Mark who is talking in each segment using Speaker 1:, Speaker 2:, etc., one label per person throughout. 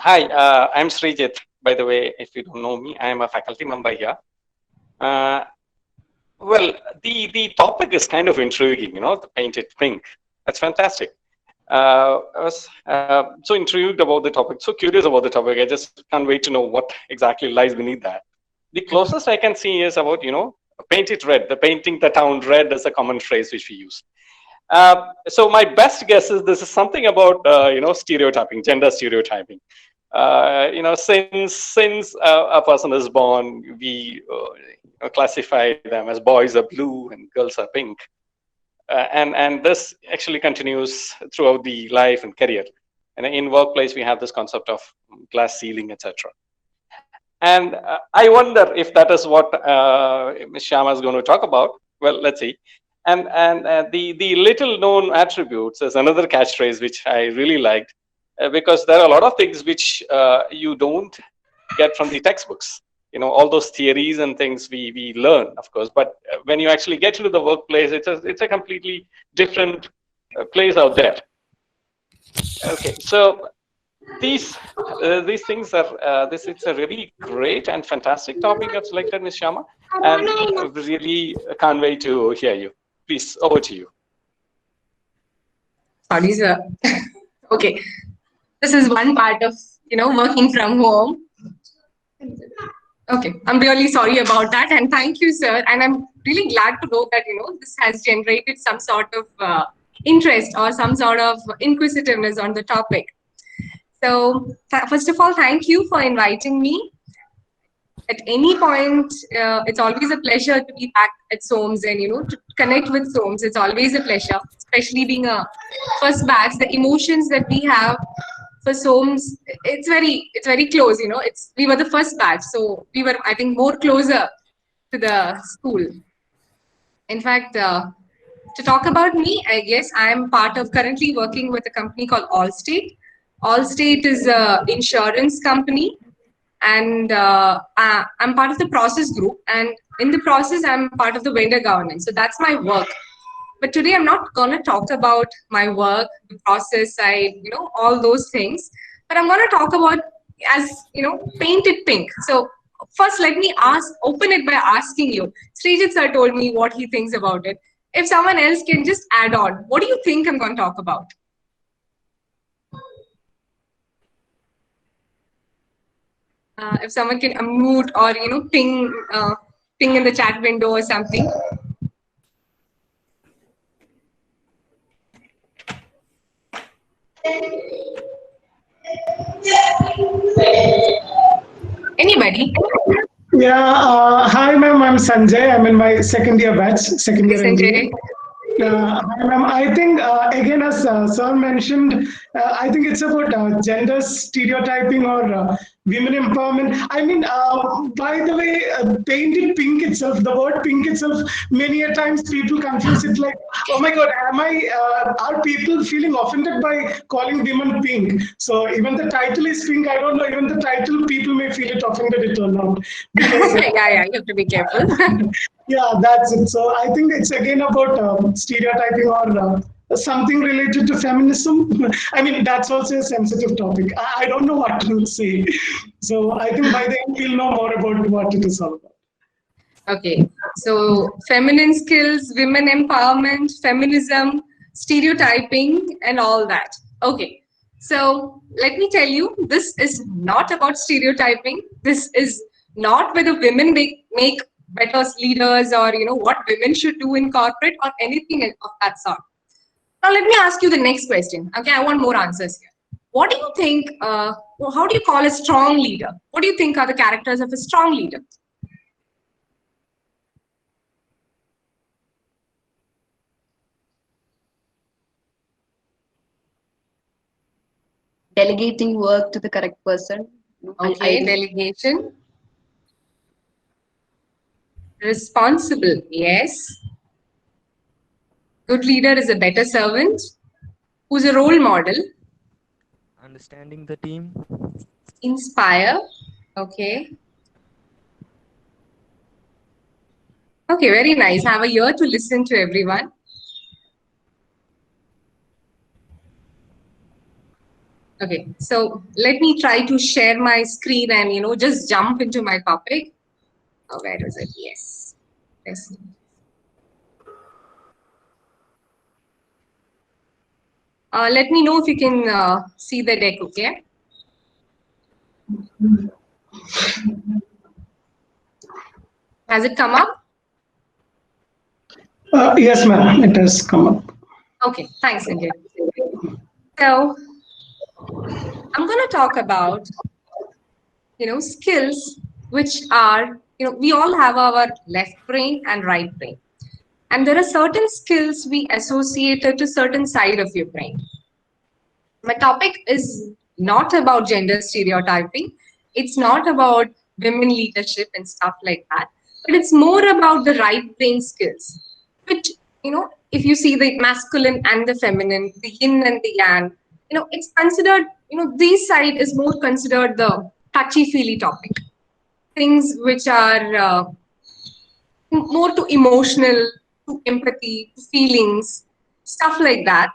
Speaker 1: Hi, I'm Srijit. By the way, if you don't know me, I am a faculty member here. Uh, well, the topic is kind of intriguing, the painted pink. That's fantastic. I was so intrigued about the topic, so curious about the topic. I just can't wait to know what exactly lies beneath that. The closest I can see is about, paint it red. The painting the town red is a common phrase which we use. So my best guess is this is something about stereotyping, gender stereotyping. Since a person is born, we classify them as boys are blue and girls are pink, and this actually continues throughout the life and career. And in workplace, we have this concept of glass ceiling, etc. And I wonder if that is what Ms. Shyama is going to talk about. Well, let's see. And the little known attributes is another catchphrase which I really liked, because there are a lot of things which you don't get from the textbooks. All those theories and things we learn, of course, but when you actually get into the workplace, it's a completely different place out there. Okay, so these things are this it's a really great and fantastic topic you've selected, Ms. Sharma, and really can't wait to hear you. Please, over to you.
Speaker 2: Sorry, sir. Okay, this is one part of working from home. Okay, I'm really sorry about that, and thank you, sir. And I'm really glad to know that this has generated some sort of interest or some sort of inquisitiveness on the topic. So, first of all, thank you for inviting me. At any point, it's always a pleasure to be back at SOAMS and to connect with SOAMS. It's always a pleasure, especially being a first batch. The emotions that we have for SOAMS, it's very close. We were the first batch, so we were, I think, more closer to the school. In fact, to talk about me, I guess I'm currently working with a company called Allstate. Allstate is an insurance company, and I'm part of the process group, and in the process I'm part of the vendor governance, so that's my work. But today I'm not going to talk about my work, the process side, all those things, but I'm going to talk about, as paint it pink. So first let me open it by asking you. Srijit sir told me what he thinks about it. If someone else can just add on, what do you think I'm going to talk about? If someone can unmute or ping in the chat window or something. Anybody?
Speaker 3: Yeah, hi ma'am, I'm Sanjay. I'm in my second year batch, second
Speaker 2: Hey,
Speaker 3: year MBA.
Speaker 2: Sanjay.
Speaker 3: Hi ma'am, I think again as sir mentioned, I think it's about gender stereotyping or women empowerment. I mean, by the way, painted pink itself, the word pink itself, many a times people confuse it like, oh my God, are people feeling offended by calling women pink? So even the title is pink. I don't know, even the title, people may feel it offended it or not. Because
Speaker 2: Yeah, you have to be careful.
Speaker 3: yeah, that's it. So I think it's again about stereotyping or something related to feminism. I mean, that's also a sensitive topic. I don't know what to say. So I think by the end we'll know more about what it is all about.
Speaker 2: Okay, so feminine skills, women empowerment, feminism, stereotyping, and all that. Okay, so let me tell you, this is not about stereotyping. This is not whether women make better leaders or what women should do in corporate or anything of that sort. Now let me ask you the next question. Okay, I want more answers here. What do you think? How do you call a strong leader? What do you think are the characters of a strong leader?
Speaker 4: Delegating work to the correct person.
Speaker 2: Okay, delegation. Responsible, yes. Good leader is a better servant. Who's a role model?
Speaker 5: Understanding the team.
Speaker 2: Inspire. Okay. Okay, very nice. Have a ear to listen to everyone. Okay, so let me try to share my screen and just jump into my topic. Where is it? Yes. Yes. Let me know if you can see the deck, okay? Has it come up?
Speaker 3: Yes, ma'am, it has come up.
Speaker 2: Okay, thanks, Sanjay. So I'm going to talk about, skills which are, we all have our left brain and right brain. And there are certain skills we associated to certain side of your brain. My topic is not about gender stereotyping. It's not about women leadership and stuff like that. But it's more about the right brain skills, which, if you see the masculine and the feminine, the yin and the yang, it's considered, this side is more considered the touchy-feely topic. Things which are more to emotional, to empathy, to feelings, stuff like that.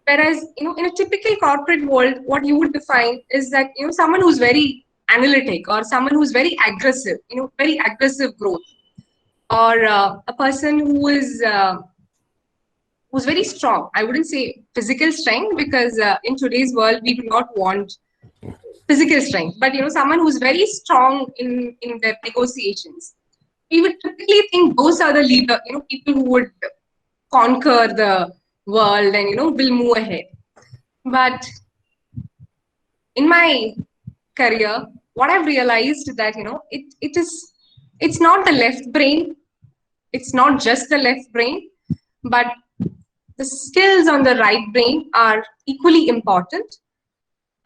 Speaker 2: Whereas, in a typical corporate world, what you would define is that, someone who's very analytic or someone who's very aggressive, very aggressive growth, or a person who's very strong. I wouldn't say physical strength because in today's world, we do not want physical strength, but, someone who's very strong in their negotiations. We would typically think those are the leader, people who would conquer the world and, will move ahead. But in my career, what I've realized that, it's not the left brain. It's not just the left brain, but the skills on the right brain are equally important.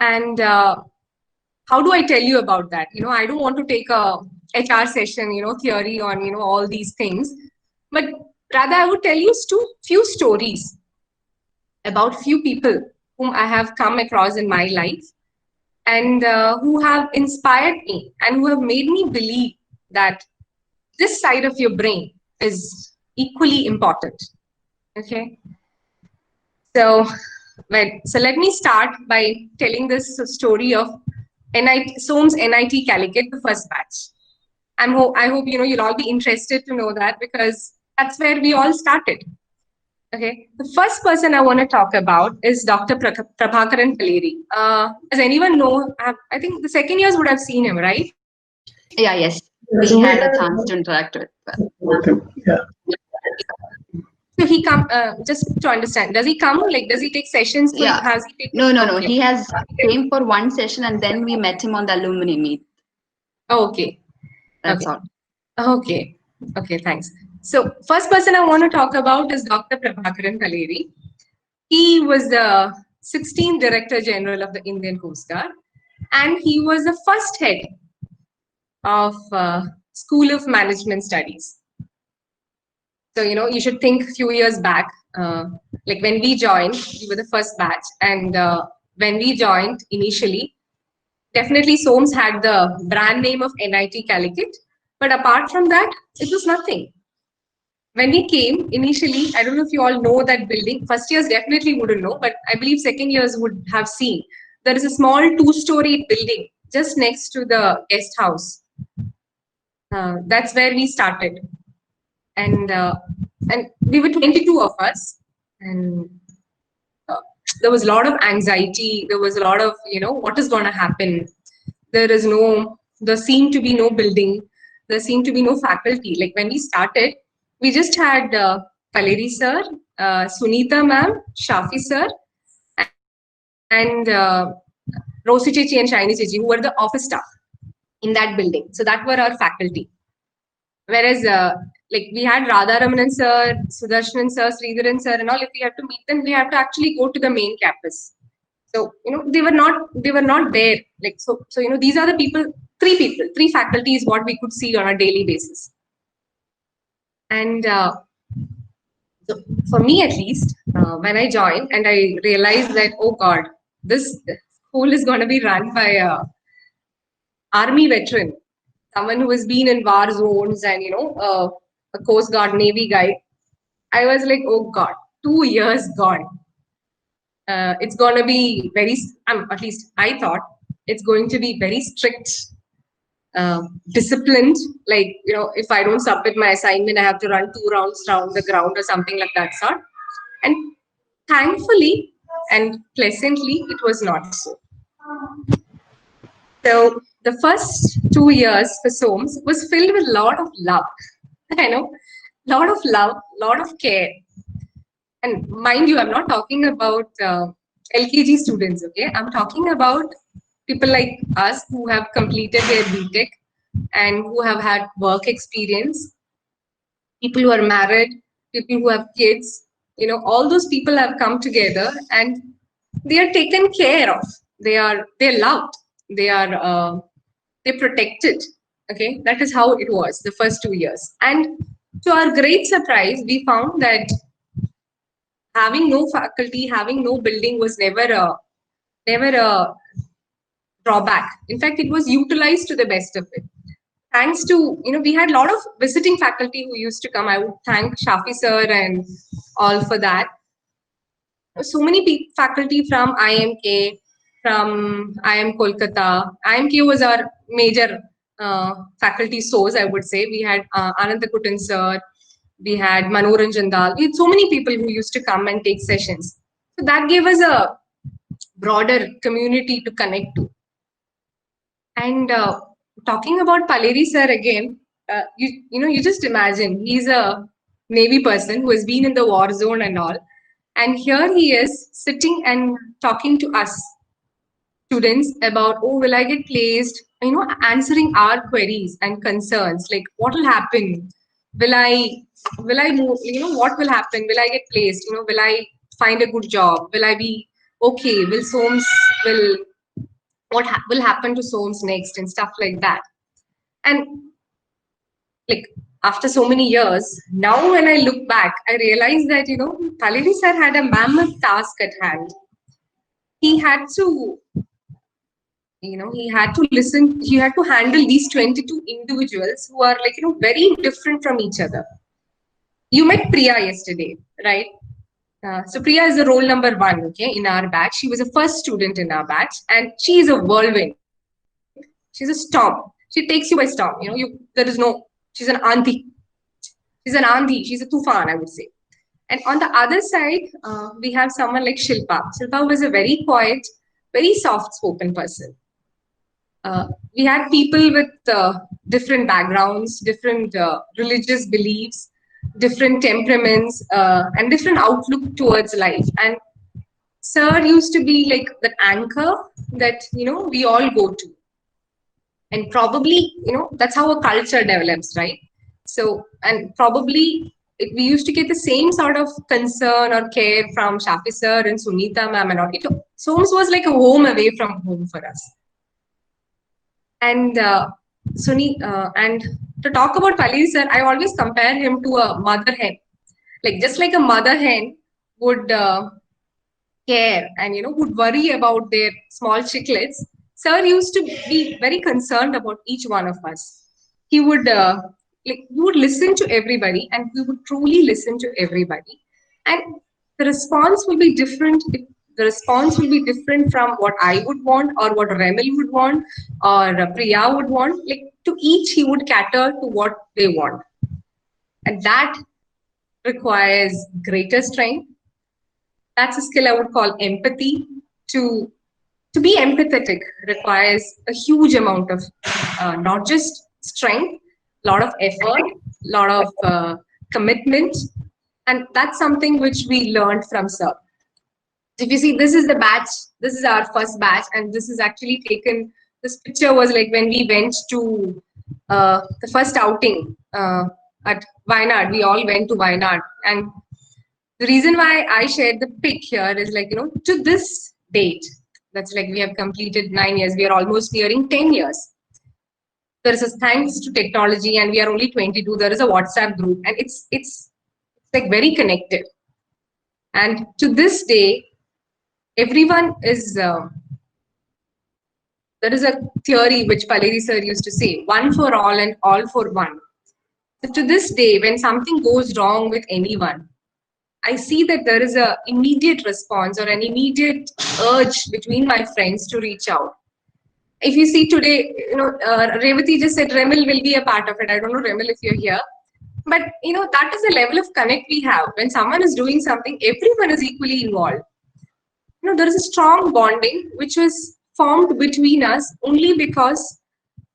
Speaker 2: And how do I tell you about that? I don't want to take a HR session, theory on, all these things, but rather I would tell you few stories about few people whom I have come across in my life and who have inspired me and who have made me believe that this side of your brain is equally important. Okay. So let me start by telling this story of SOAM's NIT Calicut, the first batch. I hope you'll all be interested to know that because that's where we all started. Okay, the first person I want to talk about is Dr. Prabhakaran Kaleri. Does anyone know? I think the second years would have seen him, right?
Speaker 4: Yeah, yes. We had a chance to interact with
Speaker 3: him. Yeah.
Speaker 2: So he come just to understand. Does he come? Like, does he take sessions?
Speaker 4: Yeah.
Speaker 2: Has he taken?
Speaker 4: No. He has came for one session and then we met him on the alumni meet.
Speaker 2: Okay.
Speaker 4: That's all.
Speaker 2: Okay. Okay. Thanks. So first person I want to talk about is Dr. Prabhakaran Kaleri. He was the 16th Director General of the Indian Coast Guard, and he was the first head of School of Management Studies. So, you should think a few years back, like when we joined, we were the first batch. And when we joined initially, definitely SOAMS had the brand name of NIT Calicut. But apart from that, it was nothing. When we came initially, I don't know if you all know that building. First years definitely wouldn't know, but I believe second years would have seen. There is a small 2-story building just next to the guest house. That's where we started. And we were 22 of us. And there was a lot of anxiety. There was a lot of, what is going to happen? There seemed to be no building. There seemed to be no faculty. Like when we started, we just had Kaleri sir, Sunita ma'am, Shafi sir, and Rosi Chechi and Shiny Chechi, who were the office staff in that building. So that were our faculty. Whereas like we had Radharamanan sir, Sudarshanan sir, Sridharan sir, and all. If we have to meet them, we have to actually go to the main campus. So they were not there. Like so these are the people. Three faculty is what we could see on a daily basis. And so for me at least, when I joined and I realized that, oh God, this school is going to be run by a army veteran, someone who has been in war zones and, a Coast Guard Navy guy. I was like, oh God, 2 years gone. It's going to be very, at least I thought, it's going to be very strict, disciplined. Like, if I don't submit my assignment, I have to run 2 rounds around the ground or something like that sort. And thankfully and pleasantly, it was not so. So the first 2 years for SOAMS was filled with a lot of love. Lot of love, lot of care. And mind you, I'm not talking about LKG students, okay? I'm talking about people like us who have completed their BTech and who have had work experience, people who are married, people who have kids, all those people have come together and they are taken care of. They're loved. They're protected. Okay, that is how it was the first 2 years. And to our great surprise, we found that having no faculty, having no building was never a drawback. In fact, it was utilized to the best of it. Thanks to, we had a lot of visiting faculty who used to come. I would thank Shafi sir and all for that. So many faculty from IMK, from IIM Kolkata. IMK was our major faculty source, I would say. We had Anandakutan sir, we had Manoranjan Dal. We had so many people who used to come and take sessions. So that gave us a broader community to connect to. And talking about Paleri sir again, you just imagine, he's a Navy person who has been in the war zone and all. And here he is sitting and talking to us students about, oh, will I get placed? Answering our queries and concerns, like what will happen? Will I move? What will happen? Will I get placed? Will I find a good job? Will I be okay? Will SOAMS, what will happen to SOAMS next and stuff like that? And like after so many years, now when I look back, I realize that, Paleri sir had a mammoth task at hand. He had to, he had to listen, he had to handle these 22 individuals who are like, very different from each other. You met Priya yesterday, right? So Priya is the roll number 1, okay, in our batch. She was the first student in our batch, and she is a whirlwind. She's a storm. She takes you by storm. She's an auntie. She's an auntie. She's a tufan, I would say. And on the other side, we have someone like Shilpa. Shilpa was a very quiet, very soft-spoken person. We had people with different backgrounds, different religious beliefs, different temperaments, and different outlook towards life. And sir used to be like the anchor that, we all go to. And probably, that's how a culture develops, right? So, and probably we used to get the same sort of concern or care from Shafi sir and Sunita ma'am and all. SOAMS was like a home away from home for us. And and to talk about Paleri sir, I always compare him to a mother hen. Like just like a mother hen would care and would worry about their small chicklets, sir used to be very concerned about each one of us. He would listen to everybody, and we would truly listen to everybody. And the response will be different. The response will be different from what I would want, or what Remel would want, or Priya would want. Like to each, he would cater to what they want. And that requires greater strength. That's a skill I would call empathy. To be empathetic requires a huge amount of not just strength, a lot of effort, a lot of commitment. And that's something which we learned from sir. If you see, this is the batch, this is our first batch, and this is actually taken, this picture was like when we went to the first outing at Wayanad. We all went to Wayanad. And the reason why I shared the pic here is like, to this date, that's like we have completed 9 years, we are almost nearing 10 years. There is a thanks to technology, and we are only 22, there is a WhatsApp group, and it's like very connected. And to this day, everyone is, there is a theory which Paleri sir used to say, one for all and all for one. So to this day, when something goes wrong with anyone, I see that there is a immediate response or an immediate urge between my friends to reach out. If you see today, Revati just said Remil will be a part of it. I don't know, Remil, if you're here. But, that is the level of connect we have. When someone is doing something, everyone is equally involved. There is a strong bonding which was formed between us only because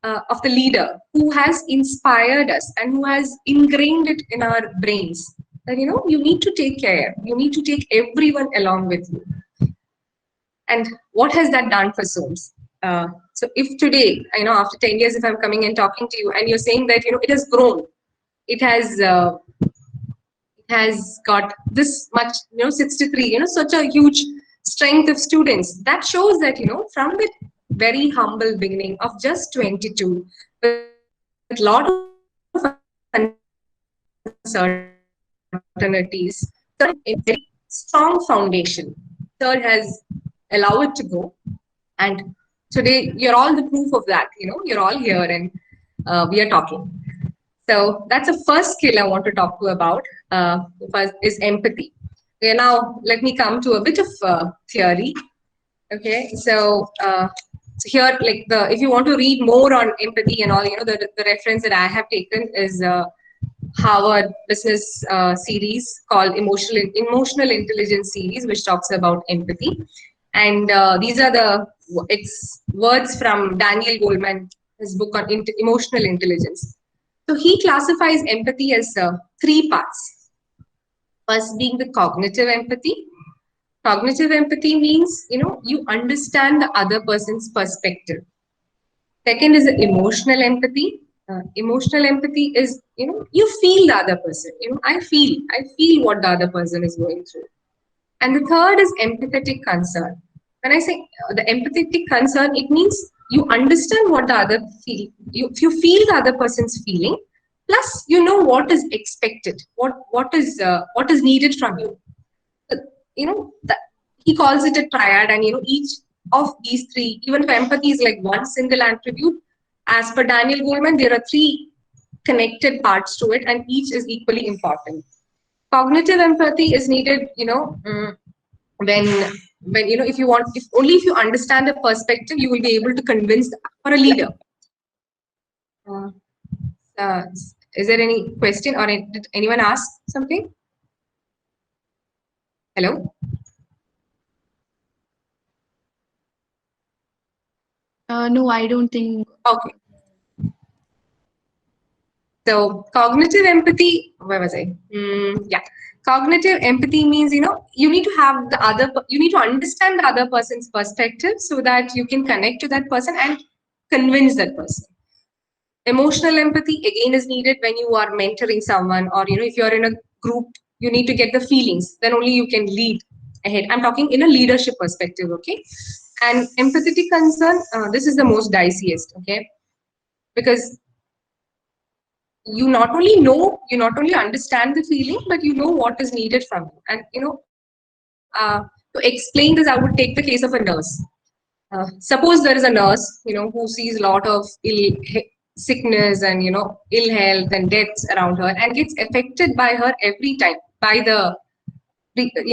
Speaker 2: of the leader who has inspired us and who has ingrained it in our brains. That, you need to take care. You need to take everyone along with you. And what has that done for Soames? So if today, after 10 years, if I'm coming and talking to you and you're saying that, it has grown, it has got this much, 63, such a huge strength of students. That shows that, from the very humble beginning of just 22, with a lot of uncertainties, a very strong foundation. Sir has allowed it to go. And today, you're all the proof of that. You're all here and we are talking. So that's the first skill I want to talk to you about, is empathy. Okay, now let me come to a bit of theory. Okay, so here, like if you want to read more on empathy and all, the reference that I have taken is Harvard Business series called Emotional Intelligence series, which talks about empathy. And these are the words from Daniel Goleman, his book on emotional intelligence. So he classifies empathy as 3 parts. First being the cognitive empathy. Cognitive empathy means, you understand the other person's perspective. Second is the emotional empathy. Emotional empathy is, you feel the other person. I feel what the other person is going through. And the third is empathetic concern. When I say the empathetic concern, it means you understand what the other feel. You feel the other person's feeling, plus what is expected, what is needed from you. He calls it a triad, and each of these 3, even if empathy is like one single attribute, as per Daniel Goleman, there are 3 connected parts to it, and each is equally important. Cognitive empathy is needed, when if you understand the perspective, you will be able to convince for a leader. Is there any question, or did anyone ask something? Hello?
Speaker 4: No, I don't think.
Speaker 2: Okay. So cognitive empathy, where was I? Yeah. Cognitive empathy means, you need to have you need to understand the other person's perspective so that you can connect to that person and convince that person. Emotional empathy again is needed when you are mentoring someone, or if you're in a group, you need to get the feelings, then only you can lead ahead. I'm talking in a leadership perspective, okay? And empathetic concern, this is the most diciest, okay? Because you not only understand the feeling, but you know what is needed from you. And to explain this, I would take the case of a nurse. Suppose there is a nurse, who sees a lot of sickness and ill health and deaths around her, and gets affected by her every time, by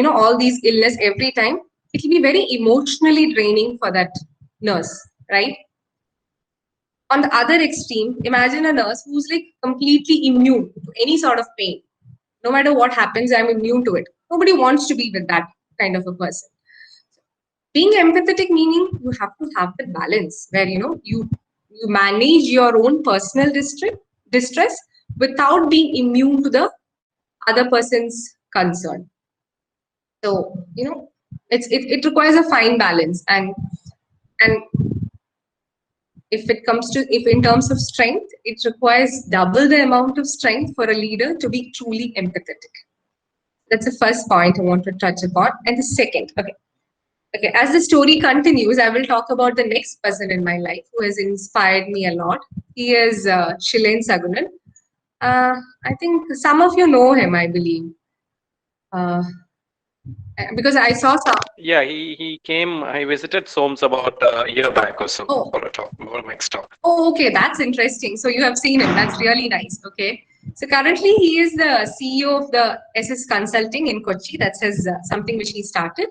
Speaker 2: all these illness every time. It will be very emotionally draining for that nurse, right? On the other extreme, imagine a nurse who's like completely immune to any sort of pain. No matter what happens, I'm immune to it. Nobody wants to be with that kind of a person. Being empathetic meaning you have to have the balance where you manage your own personal distress without being immune to the other person's concern. So it requires a fine balance, and if in terms of strength, it requires double the amount of strength for a leader to be truly empathetic. That's the first point I want to touch upon. And the second, okay, as the story continues, I will talk about the next person in my life who has inspired me a lot. He is Shilen Sagunan. I think some of you know him, I believe. Because I saw some.
Speaker 1: Yeah, he came. He visited Soms about a year back or so
Speaker 2: Oh.
Speaker 1: for a talk, for a mixed talk.
Speaker 2: Oh, okay, that's interesting. So you have seen him. That's really nice. Okay. So currently he is the CEO of the SS Consulting in Kochi. That's his something which he started,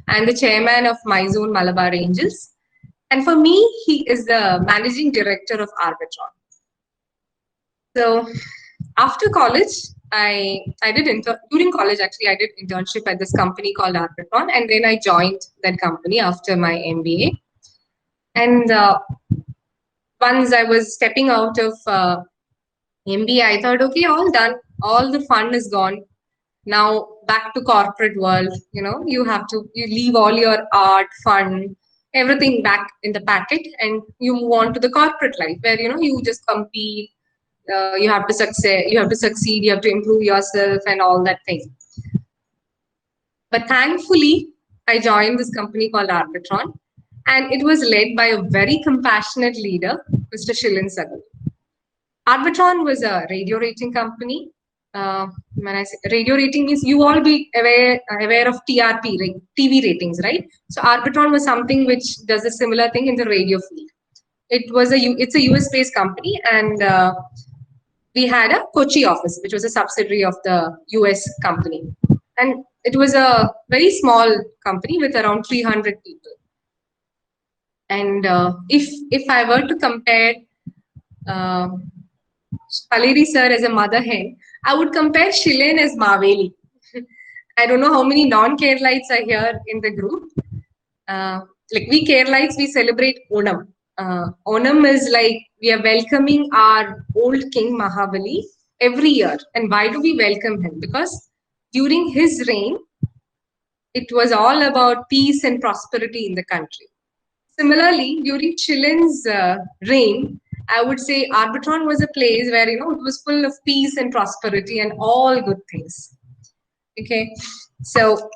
Speaker 2: and the chairman of MyZone Malabar Angels. And for me, he is the managing director of Arbitron. So after college, I did during college actually I did internship at this company called Arbitron, and then I joined that company after my MBA. And once I was stepping out of MBA, I thought, okay, all done, all the fun is gone. Now back to corporate world. You leave all your art, fun, everything back in the packet, and you move on to the corporate life where you just compete. You have to succeed. You have to succeed. You have to improve yourself and all that thing. But thankfully, I joined this company called Arbitron, and it was led by a very compassionate leader, Mr. Shilin Sagal. Arbitron was a radio rating company. When I say radio rating means you all be aware of TRP, TV ratings, right? So Arbitron was something which does a similar thing in the radio field. It's a US based company, and we had a Kochi office, which was a subsidiary of the US company. And it was a very small company with around 300 people. And if I were to compare Paleri sir as a mother hen, I would compare Shilin as Maveli. I don't know how many non-Keralites are here in the group. Like we Keralites, we celebrate Onam. Onam is like we are welcoming our old king Mahabali every year. And why do we welcome him? Because during his reign, it was all about peace and prosperity in the country. Similarly, during Shilin's reign, I would say Arbitron was a place where it was full of peace and prosperity and all good things. Okay, so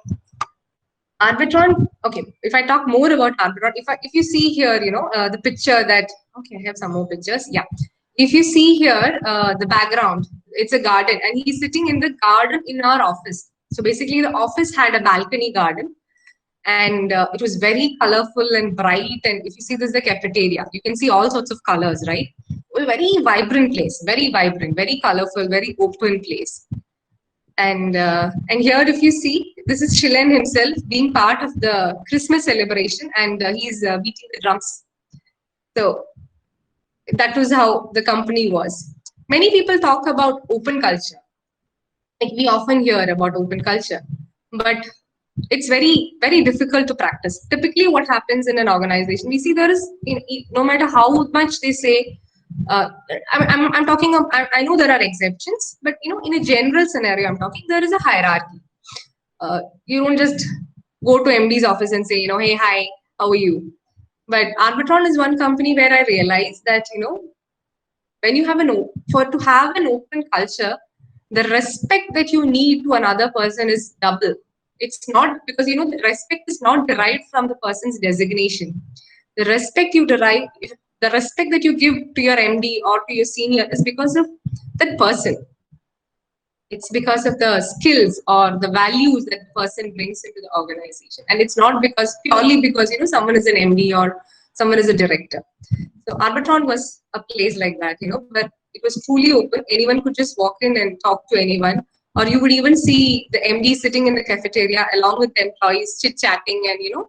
Speaker 2: Arbitron. Okay, if I talk more about Arbitron, if you see here, the picture that. Okay, I have some more pictures. Yeah, if you see here the background, it's a garden, and he's sitting in the garden in our office. So basically, the office had a balcony garden, and it was very colorful and bright. And if you see, this is the cafeteria. You can see all sorts of colors, right? A very vibrant place, very vibrant, very colorful, very open place. And here, if you see, this is Shilin himself being part of the Christmas celebration, and he's beating the drums. So that was how the company was. Many people talk about open culture. Like we often hear about open culture, but it's very, very difficult to practice. Typically, what happens in an organization, we see there is, no matter how much they say, I'm talking of, I know there are exceptions, but in a general scenario, I'm talking, there is a hierarchy. You don't just go to MD's office and say, hey, hi, how are you? But Arbitron is one company where I realized that, when you have to have an open culture, the respect that you need to another person is double. It's not because, the respect is not derived from the person's designation. The respect that you give to your MD or to your senior is because of that person. It's because of the skills or the values that the person brings into the organization. And it's not purely because, someone is an MD or someone is a director. So Arbitron was a place like that, where it was truly open. Anyone could just walk in and talk to anyone. Or you would even see the MD sitting in the cafeteria along with the employees chit-chatting and,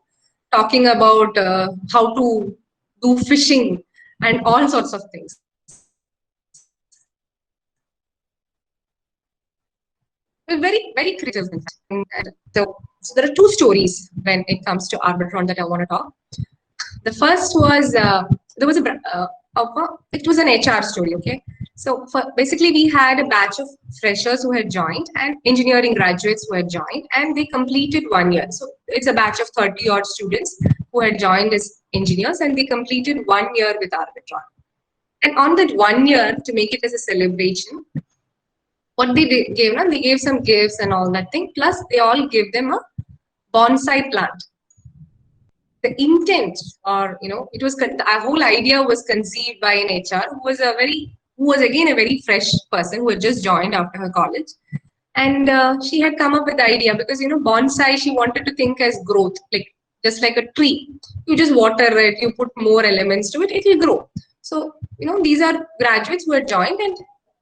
Speaker 2: talking about how to do fishing and all sorts of things. We're very, very creative. So there are two stories when it comes to Arbitron that I want to talk. The first was, there was it was an HR story, okay? So basically we had a batch of freshers who had joined and engineering graduates who had joined, and they completed 1 year. So it's a batch of 30 odd students who had joined as engineers, and they completed 1 year with Arbitron. And on that 1 year, to make it as a celebration, what they gave some gifts and all that thing, plus they all gave them a bonsai plant. The intent, or it was the whole idea was conceived by an HR who was again a very fresh person who had just joined after her college, And she had come up with the idea because, bonsai, she wanted to think as growth, like just like a tree. You just water it, you put more elements to it, it will grow. So, these are graduates who are joined and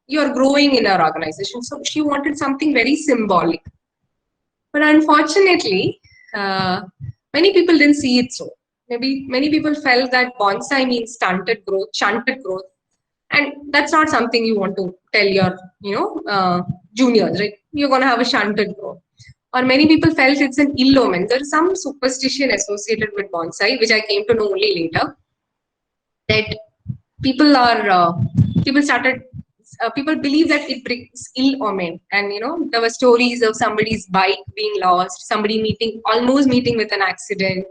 Speaker 2: you're growing in our organization. So she wanted something very symbolic. But unfortunately, many people didn't see it so. Maybe many people felt that bonsai means stunted growth, shunted growth, and that's not something you want to tell your, juniors, right? You're going to have a shunted growth. Or many people felt it's an ill omen. There's some superstition associated with bonsai, which I came to know only later. That people believe that it brings ill omen, and there were stories of somebody's bike being lost, somebody almost meeting with an accident,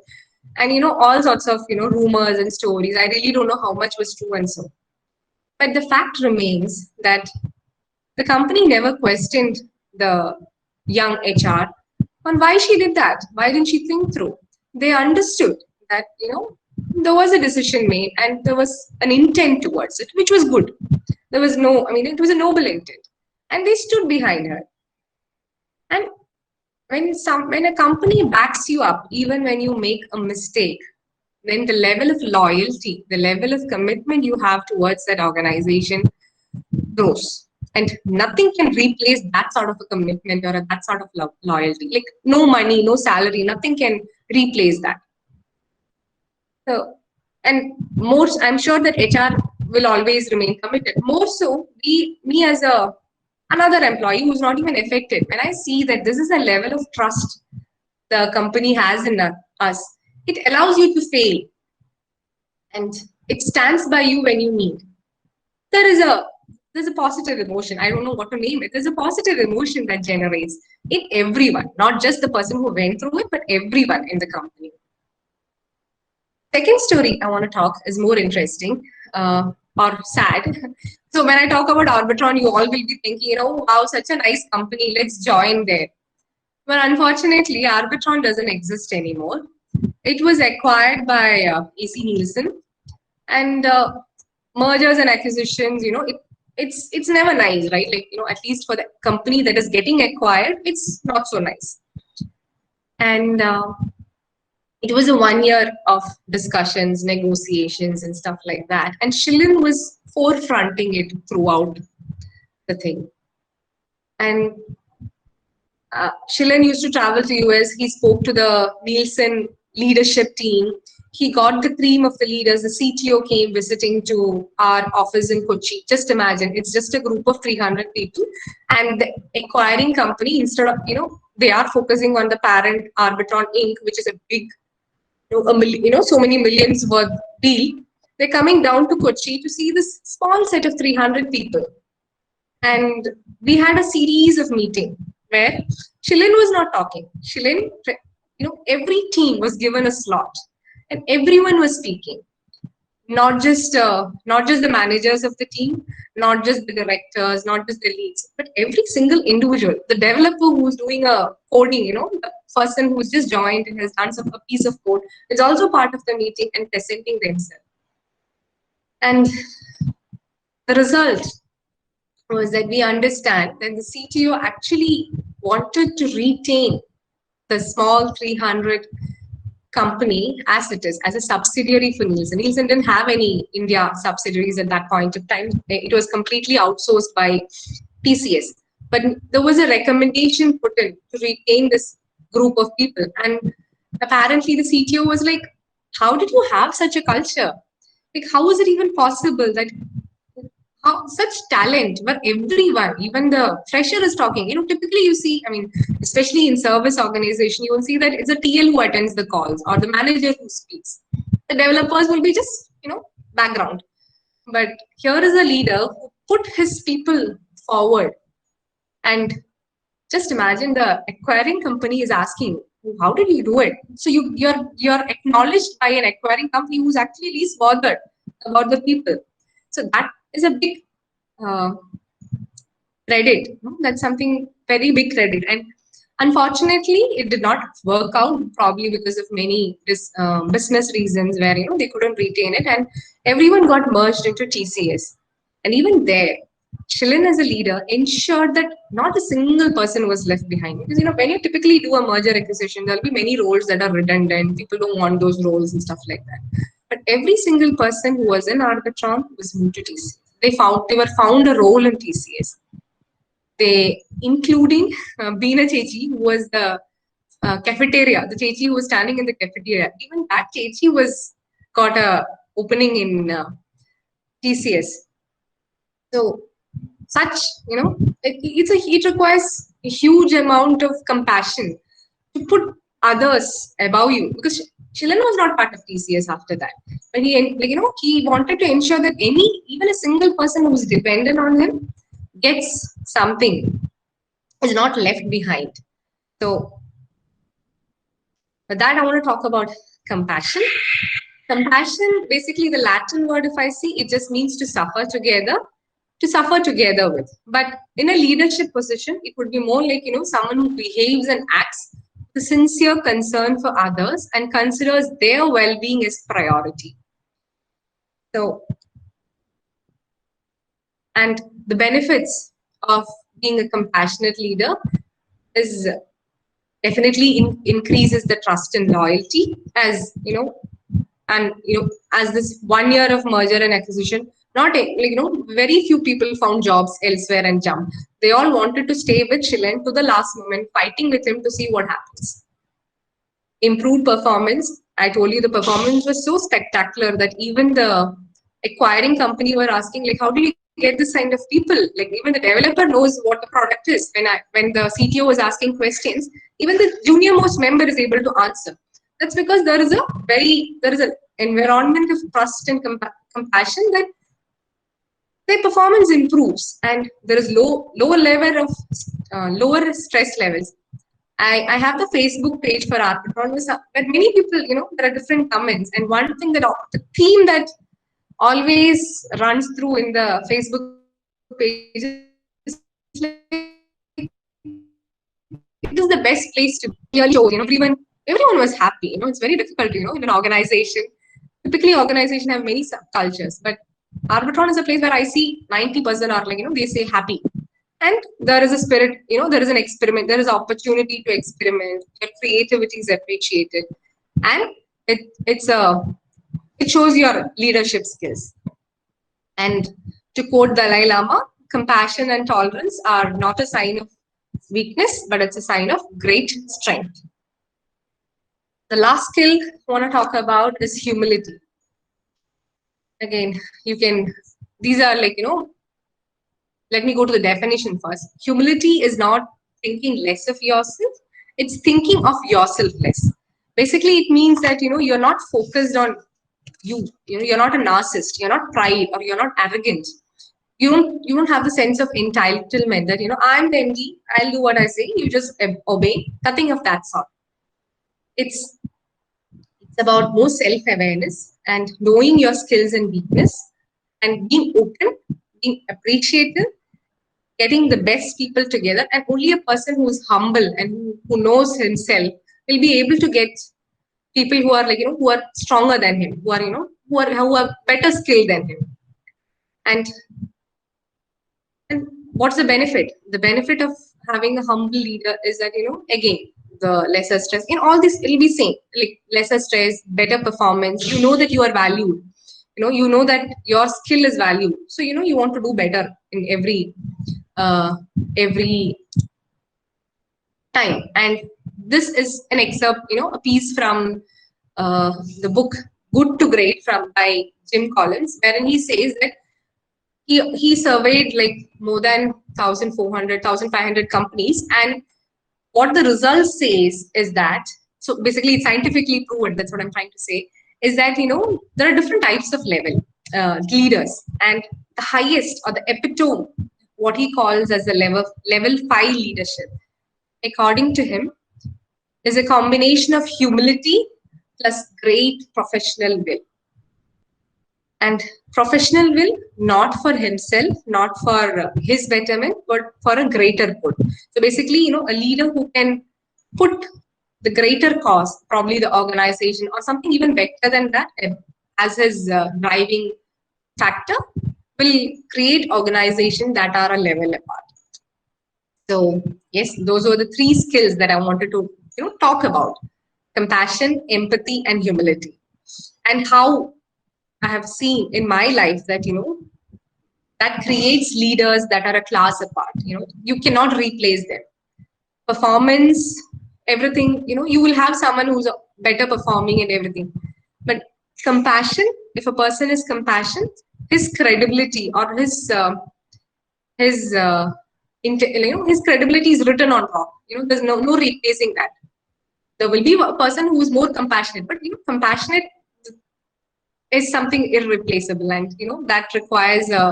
Speaker 2: and all sorts of rumors and stories. I really don't know how much was true and so. But the fact remains that the company never questioned the young HR on why she did that. Why didn't she think through? They understood that, there was a decision made and there was an intent towards it, which was good. There was it was a noble intent. And they stood behind her. And when a company backs you up, even when you make a mistake, then the level of loyalty, the level of commitment you have towards that organization grows. And nothing can replace that sort of a commitment or that sort of loyalty. Like no money, no salary, nothing can replace that. So, and I'm sure that HR will always remain committed. More so, me as another employee who's not even affected, when I see that this is a level of trust the company has in us, it allows you to fail. And it stands by you when you need. There's a positive emotion. I don't know what to name it. There's a positive emotion that generates in everyone, not just the person who went through it, but everyone in the company. Second story I want to talk is more interesting or sad. So when I talk about Arbitron, you all will be thinking, wow, such a nice company, let's join there. But unfortunately, Arbitron doesn't exist anymore. It was acquired by AC Nielsen, and mergers and acquisitions, it's never nice, right? Like, at least for the company that is getting acquired, it's not so nice. And it was a 1 year of discussions, negotiations, and stuff like that. And Schillen was forefronting it throughout the thing. And Schillen used to travel to US. He spoke to the Nielsen leadership team. He got the cream of the leaders. The CTO came visiting to our office in Kochi. Just imagine, it's just a group of 300 people. And the acquiring company, instead of, they are focusing on the parent Arbitron Inc., which is a big, so many millions worth deal. They're coming down to Kochi to see this small set of 300 people. And we had a series of meetings where Schillen was not talking. Schillen, every team was given a slot and everyone was speaking. Not just the managers of the team, not just the directors, not just the leads, but every single individual. The developer who's doing a coding, the person who's just joined and has done a piece of code is also part of the meeting and presenting themselves. And the result was that we understand that the CTO actually wanted to retain the small 300 company as it is, as a subsidiary for Nielsen. Nielsen didn't have any India subsidiaries at that point of time. It was completely outsourced by TCS. But there was a recommendation put in to retain this group of people. And apparently the CTO was like, how did you have such a culture? Like, how is it even possible that such talent, but everyone, even the fresher is talking. Typically you see, especially in service organization, you will see that it's a TL who attends the calls or the manager who speaks. The developers will be just, background. But here is a leader who put his people forward. And just imagine the acquiring company is asking, how did you do it? So you're acknowledged by an acquiring company who's actually least bothered about the people. So that is a big credit. That's something very big credit. And unfortunately, it did not work out, probably because of many business reasons where they couldn't retain it, and everyone got merged into TCS. And even there, Shilin as a leader ensured that not a single person was left behind. Because, you know, when you typically do a merger acquisition, there'll be many roles that are redundant. People don't want those roles and stuff like that. But every single person who was in Arbitron was moved to TCS. They were found a role in TCS. They, including Beena Chechi, who was the cafeteria, the Chechi who was standing in the cafeteria. Even that Chechi got a opening in TCS. So such, you know, it requires a huge amount of compassion to put others above you, because Shilin was not part of TCS after that. But he wanted to ensure that even a single person who's dependent on him gets something, is not left behind. So with that, I want to talk about compassion. Compassion, basically the Latin word, if I see, it just means to suffer together with. But in a leadership position, it would be more like, you know, someone who behaves and acts with sincere concern for others and considers their well-being as priority. So, and the benefits of being a compassionate leader is definitely increases the trust and loyalty, as you know, and as this 1 year of merger and acquisition, very few people found jobs elsewhere and jumped. They all wanted to stay with Shilin to the last moment, fighting with him to see what happens. Improved performance. I told you the performance was so spectacular that even the acquiring company were asking, like, how do you get this kind of people? Like, even the developer knows what the product is. When the CTO was asking questions, even the junior most member is able to answer. That's because there is an environment of trust and compassion that their performance improves, and there is lower level of lower stress levels. I have the Facebook page for Arbitron, where many people, there are different comments, and one thing that the theme that always runs through in the Facebook page is like, it is the best place to really show, everyone was happy. It's very difficult, in an organization. Typically, organization have many subcultures, but Arbitron is a place where I see 90% are like, they say happy. And there is a spirit, there is an experiment, there is opportunity to experiment, your creativity is appreciated. And it shows your leadership skills. And to quote Dalai Lama, compassion and tolerance are not a sign of weakness, but it's a sign of great strength. The last skill I want to talk about is humility. Again, these are like, let me go to the definition first. Humility is not thinking less of yourself, it's thinking of yourself less. Basically, it means that, you're not focused on you. You're not a narcissist, you're not pride, or you're not arrogant. You don't have the sense of entitlement that, I'm the MD, I'll do what I say, you just obey. Nothing of that sort. It's about more self-awareness and knowing your skills and weakness, and being open, being appreciative, getting the best people together. And only a person who is humble and who knows himself will be able to get people who are like, who are stronger than him, who are better skilled than him. And what's the benefit? The benefit of having a humble leader is that, again, the lesser stress. In all this, it'll be same, like lesser stress, better performance. You know that you are valued. You know that your skill is valued. So, you want to do better in every time. And this is an excerpt, a piece from the book Good to Great by Jim Collins, wherein he says that he surveyed like more than 1,400, 1,500 companies, and what the results says is that, so basically it's scientifically proven, that's what I'm trying to say, is that, there are different types of leaders, and the highest or the epitome, what he calls as the level 5 leadership, according to him, is a combination of humility plus great professional will. And professional will, not for himself, not for his betterment, but for a greater good. So basically, a leader who can put the greater cause, probably the organization or something even better than that, as his driving factor, will create organizations that are a level apart. So yes, those were the three skills that I wanted to talk about: compassion, empathy, and humility, and how I have seen in my life that that creates leaders that are a class apart. You cannot replace them. Performance, everything. You will have someone who's better performing and everything, but compassion. If a person is compassionate, his credibility or his his credibility is written on top. There's no replacing that. There will be a person who is more compassionate, but compassionate is something irreplaceable, and that requires a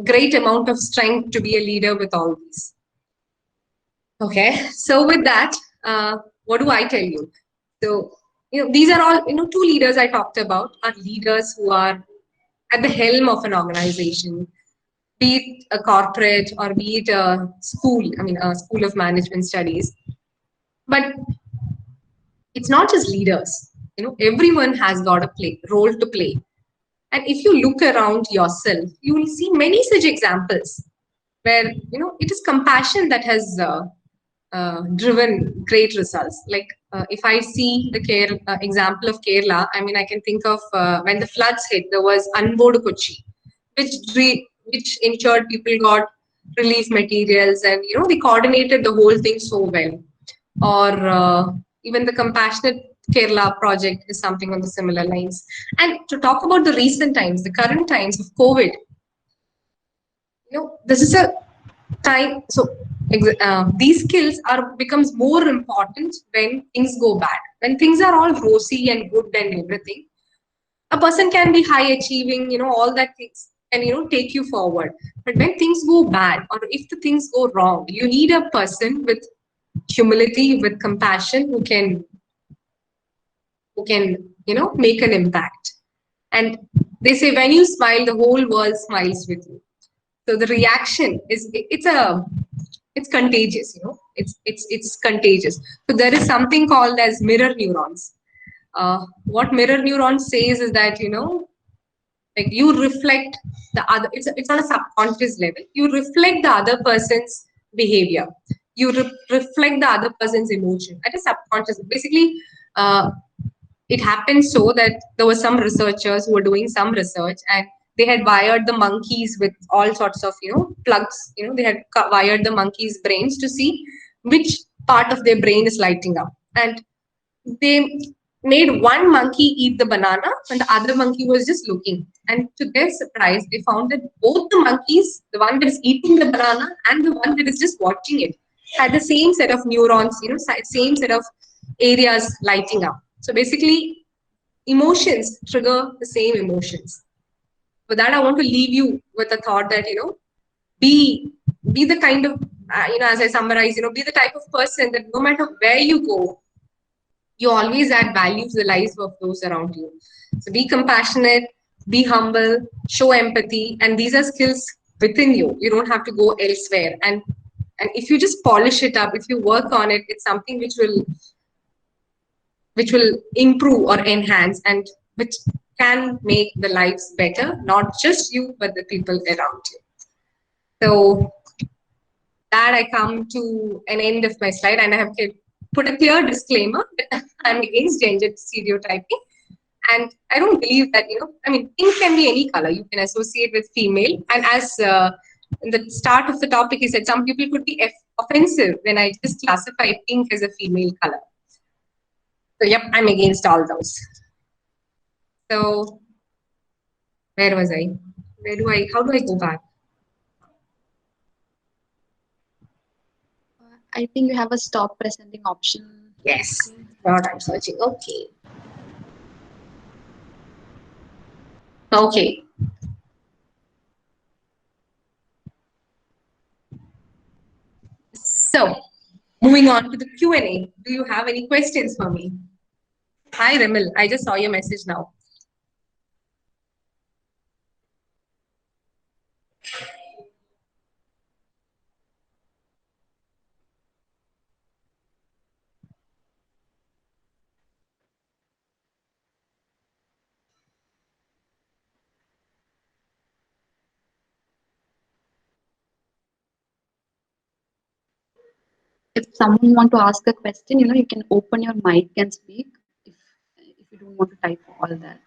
Speaker 2: great amount of strength to be a leader with all these. Okay, so with that, what do I tell you? So these are all two leaders I talked about are leaders who are at the helm of an organization, be it a corporate or be it a school, a school of management studies. But it's not just leaders. Everyone has got a role to play. And if you look around yourself, you will see many such examples where it is compassion that has driven great results. Like if I see the example of Kerala, I can think of when the floods hit, there was Anbodu Kochi, which ensured people got relief materials, and they coordinated the whole thing so well. Or even the compassionate Kerala project is something on the similar lines. And to talk about the recent times, the current times of COVID, this is a time. So these skills becomes more important when things go bad. When things are all rosy and good and everything, a person can be high achieving, all that things, and take you forward. But when things go bad, or if the things go wrong, you need a person with humility, with compassion, who can make an impact. And they say when you smile, the whole world smiles with you. So the reaction is it's contagious. It's contagious. So there is something called as mirror neurons. What mirror neurons says is that like you reflect the other. It's on a subconscious level. You reflect the other person's behavior. You reflect the other person's emotion at a subconscious. Basically, it happened so that there were some researchers who were doing some research, and they had wired the monkeys with all sorts of plugs. They had wired the monkeys' brains to see which part of their brain is lighting up, and they made one monkey eat the banana and the other monkey was just looking. And to their surprise, they found that both the monkeys, the one that is eating the banana and the one that is just watching it, had the same set of neurons, same set of areas lighting up. So basically, emotions trigger the same emotions. For that, I want to leave you with a thought that be the kind of as I summarize, be the type of person that no matter where you go, you always add value to the lives of those around you. So be compassionate, be humble, show empathy, and these are skills within you. You don't have to go elsewhere. And if you just polish it up, if you work on it, it's something which will improve or enhance, and which can make the lives better, not just you, but the people around you. So that I come to an end of my slide, and I have put a clear disclaimer that I'm against gender stereotyping. And I don't believe that, pink can be any color. You can associate with female. And as in the start of the topic, he said some people could be offensive when I just classify pink as a female color. So, yep, I'm against all those. So, where was I? How do I go back?
Speaker 4: I think you have a stop presenting option.
Speaker 2: Yes, what I'm searching. Okay. Okay. So, moving on to the Q&A. Do you have any questions for me? Hi, Remil. I just saw your message now.
Speaker 4: if someone want to ask a question, you can open your mic and speak if you don't want to type all that.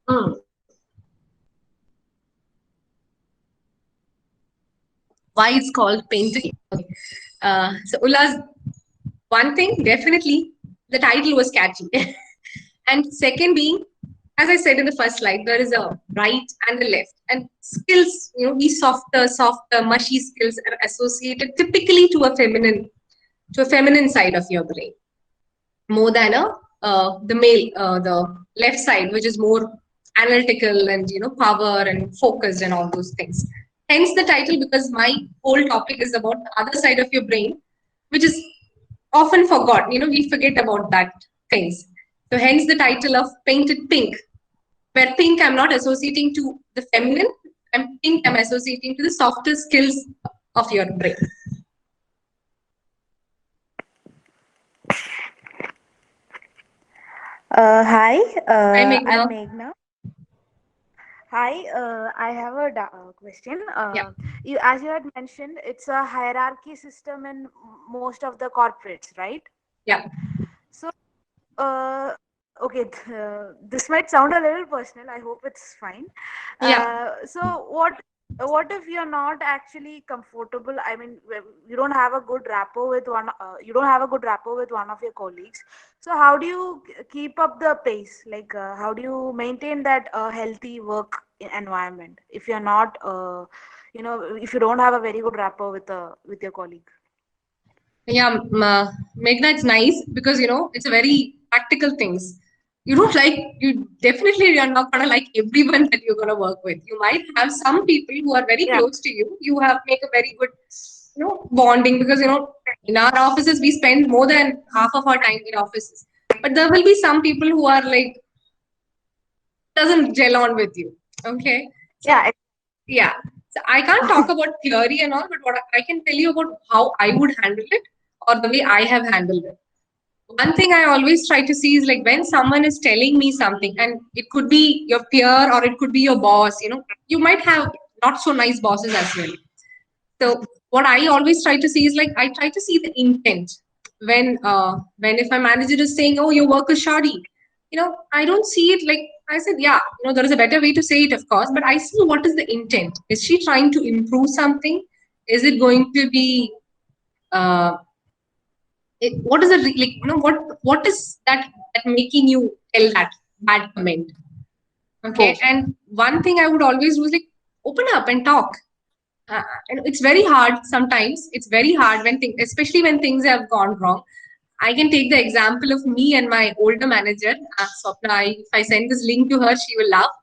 Speaker 2: Hmm. Why it's called painting? Okay. So Ulla's one thing definitely the title was catchy, and second being, as I said in the first slide, there is a right and a left, and skills. These softer, mushy skills are associated typically to a feminine side of your brain, more than the left side, which is more analytical and power and focused and all those things. Hence the title, because my whole topic is about the other side of your brain, which is often forgot. We forget about that things. So hence the title of Painted Pink, where pink I'm not associating to the feminine, and pink I'm associating to the softer skills of your brain.
Speaker 6: Hi,
Speaker 2: Hi, Meghna.
Speaker 6: I'm Meghna. Hi, I have a question.
Speaker 2: Yeah.
Speaker 6: As you had mentioned, it's a hierarchy system in most of the corporates, right?
Speaker 2: Yeah.
Speaker 6: So, okay, this might sound a little personal. I hope it's fine.
Speaker 2: Yeah.
Speaker 6: So, what if you're not actually comfortable? I mean, you don't have a good rapport with one. You don't have a good rapport with one of your colleagues. So, how do you keep up the pace? Like, how do you maintain that healthy work environment if you're not, if you don't have a very good rapport with your colleague?
Speaker 2: Yeah, Meghna, it's nice because it's a very practical things. You definitely you're not gonna like everyone that you're gonna work with. You might have some people who are very
Speaker 6: Yeah.
Speaker 2: close to you. You have make a very good bonding, because in our offices we spend more than half of our time in offices. But there will be some people who are like doesn't gel on with you. Okay. So,
Speaker 6: Yeah.
Speaker 2: yeah. So I can't talk about theory and all, but what I can tell you about how I would handle it, or the way I have handled it. One thing I always try to see is like when someone is telling me something, and it could be your peer or it could be your boss, you might have not so nice bosses as well. So what I always try to see is like I try to see the intent. When if my manager is saying, "Oh, your work is shoddy," I don't see it like I said, yeah, there is a better way to say it, of course, but I see what is the intent. Is she trying to improve something? Is it going to be uh, what is it like? What is that making you tell that bad comment? Okay, and one thing I would always do is like open up and talk. And it's very hard sometimes. It's very hard when things, especially when things have gone wrong. I can take the example of me and my older manager, Swapna. If I send this link to her, she will laugh.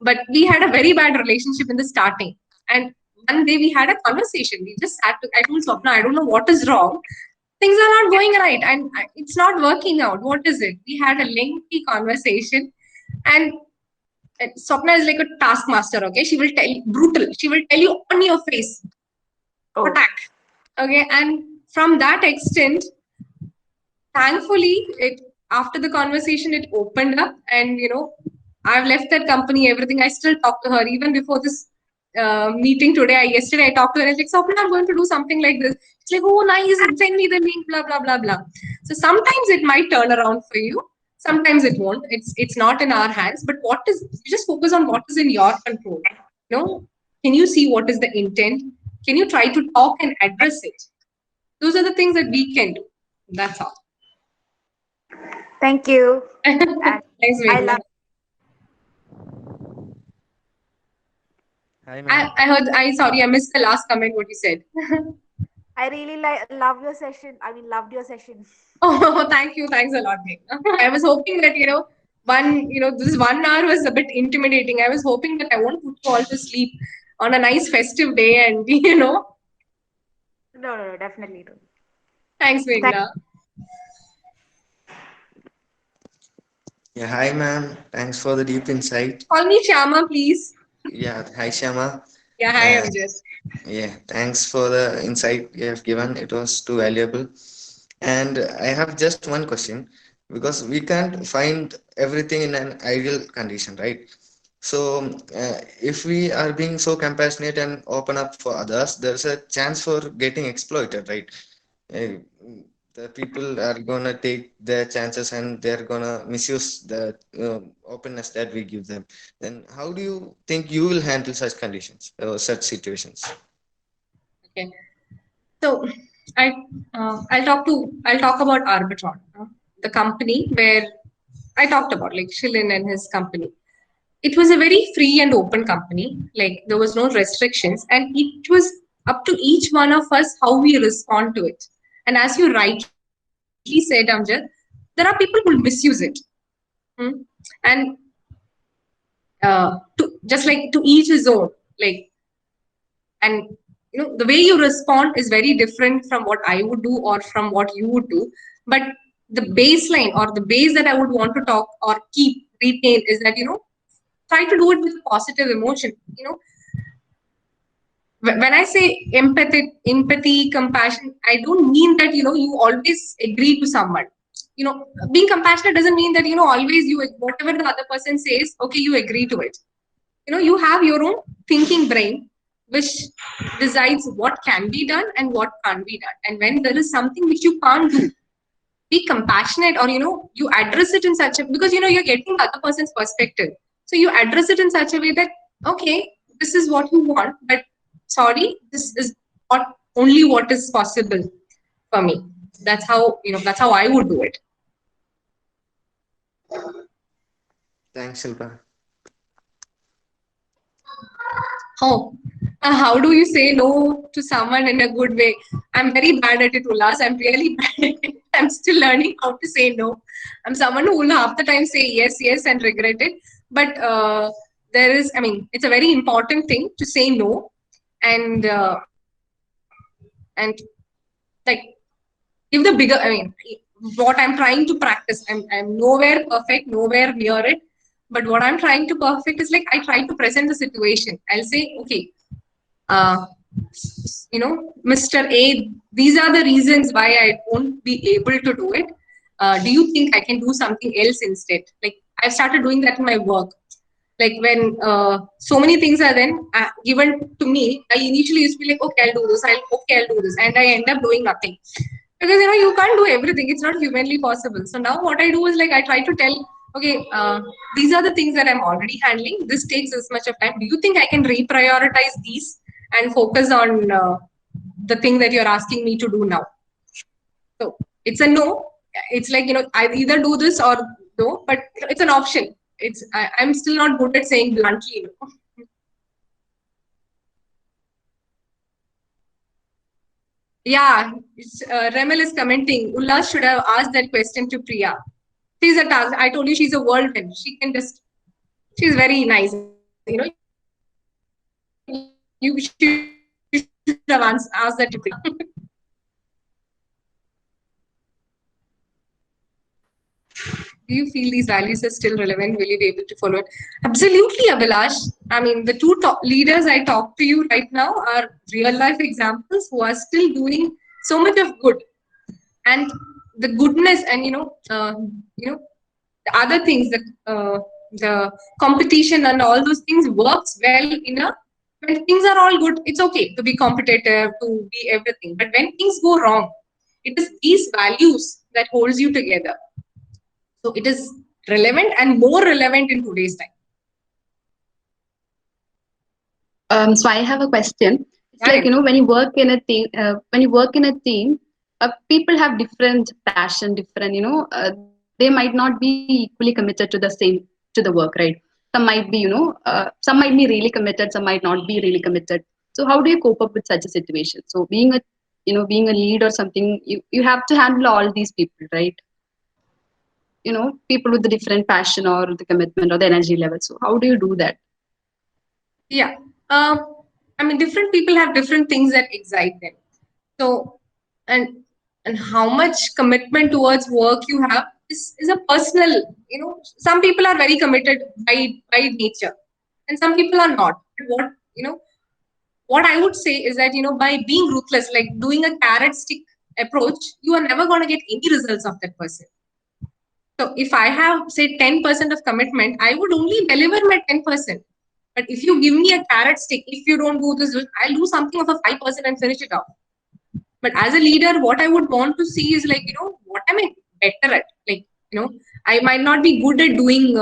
Speaker 2: But we had a very bad relationship in the starting. And one day we had a conversation. We just sat to, I told Swapna, I don't know what is wrong. Things are not going right and it's not working out. What is it? We had a lengthy conversation, and Swapna is like a taskmaster, okay? She will tell you brutal. She will tell you on your face. Attack. Okay, and from that extent, thankfully, it after the conversation, it opened up, and I've left that company. Everything. I still talk to her even before this meeting today. Yesterday I talked to her. I was like, "Swapna, I'm going to do something like this." She's like, "Oh, nice. Send me the link." Blah blah blah blah. So sometimes it might turn around for you. Sometimes it won't. It's not in our hands. But what is? You just focus on what is in your control. Can you see what is the intent? Can you try to talk and address it? Those are the things that we can do. That's all.
Speaker 6: Thank you.
Speaker 2: Thanks,
Speaker 6: I love.
Speaker 5: Hi, ma'am.
Speaker 2: I heard. Sorry, I missed the last comment. What you said.
Speaker 6: I really love your session. I mean, loved your session.
Speaker 2: Oh, thank you. Thanks a lot, Meghna. I was hoping that this 1 hour was a bit intimidating. I was hoping that I won't put you all to sleep on a nice festive day, and
Speaker 6: No, definitely do.
Speaker 2: Thanks, Meghna.
Speaker 7: Yeah, hi ma'am. Thanks for the deep insight.
Speaker 2: Call me Shyama, please.
Speaker 7: Yeah, hi Shama.
Speaker 2: Yeah, hi, Amjad.
Speaker 7: Yeah, thanks for the insight you have given. It was too valuable. And I have just one question because we can't find everything in an ideal condition, right? So if we are being so compassionate and open up for others, there's a chance for getting exploited, right? Uh, the people are gonna take their chances and they're gonna misuse the openness that we give them. Then how do you think you will handle such conditions or such situations?
Speaker 2: Okay. So I I'll talk about Arbitron, the company where I talked about, like Shilin and his company. It was a very free and open company. Like there was no restrictions, and it was up to each one of us how we respond to it. And as you rightly said, Amjad, there are people who misuse it. And just like to each his own. Like, and the way you respond is very different from what I would do or from what you would do. But the baseline or the base that I would want to talk or retain is that try to do it with positive emotion. When I say empathy, compassion, I don't mean that you always agree to someone. Being compassionate doesn't mean that always whatever the other person says, okay, you agree to it. You have your own thinking brain which decides what can be done and what can't be done. And when there is something which you can't do, be compassionate, or you address it in such a, because you're getting the other person's perspective, so you address it in such a way that, okay, this is what you want, but sorry, this is only what is possible for me. That's how I would do it.
Speaker 7: Thanks, Shilpa.
Speaker 2: Oh, how do you say no to someone in a good way? I'm very bad at it, Ullas. I'm really bad at it. I'm still learning how to say no. I'm someone who will half the time say yes, yes, and regret it. But it's a very important thing to say no, and like give the bigger. What I'm trying to practice. I'm nowhere perfect, nowhere near it. But what I'm trying to perfect is, like, I try to present the situation. I'll say, okay, Mr. A, these are the reasons why I won't be able to do it. Do you think I can do something else instead? Like, I've started doing that in my work. Like, when so many things are then given to me, I initially used to be like, okay, I'll do this, and I end up doing nothing. Because you can't do everything. It's not humanly possible. So now what I do is, like, I try to tell, okay, these are the things that I'm already handling. This takes this much of time. Do you think I can reprioritize these and focus on the thing that you're asking me to do now? So it's a no. It's like, I either do this or no, but it's an option. I'm still not good at saying bluntly no. Yeah, Remel is commenting. Ullas should have asked that question to Priya. She's a task. I told you she's a whirlwind. She's very nice. You should have asked that to Priya. Do you feel these values are still relevant? Will you be able to follow it? Absolutely, Abhilash. I mean, the two top leaders I talk to you right now are real life examples who are still doing so much of good. And the goodness and, the other things, the competition and all those things works well when things are all good. It's okay to be competitive, to be everything. But when things go wrong, it is these values that holds you together. So it is relevant and more relevant in today's time.
Speaker 4: So I have a question. It's
Speaker 2: Yeah,
Speaker 4: like, when you work in a team, people have different passion, different, they might not be equally committed to the work, right? Some might be, some might be really committed, some might not be really committed. So how do you cope up with such a situation? So being a lead or something, you have to handle all these people, right? People with the different passion or the commitment or the energy level. So how do you do that?
Speaker 2: Yeah. Different people have different things that excite them. So, and how much commitment towards work you have is a personal, some people are very committed by nature and some people are not. What I would say is that, by being ruthless, like doing a carrot stick approach, you are never going to get any results of that person. So if I have, say, 10% of commitment, I would only deliver my 10%. But if you give me a carrot stick, if you don't do this, I'll do something of a 5% and finish it off. But as a leader, what I would want to see is like, what am I better at? Like, I might not be good at doing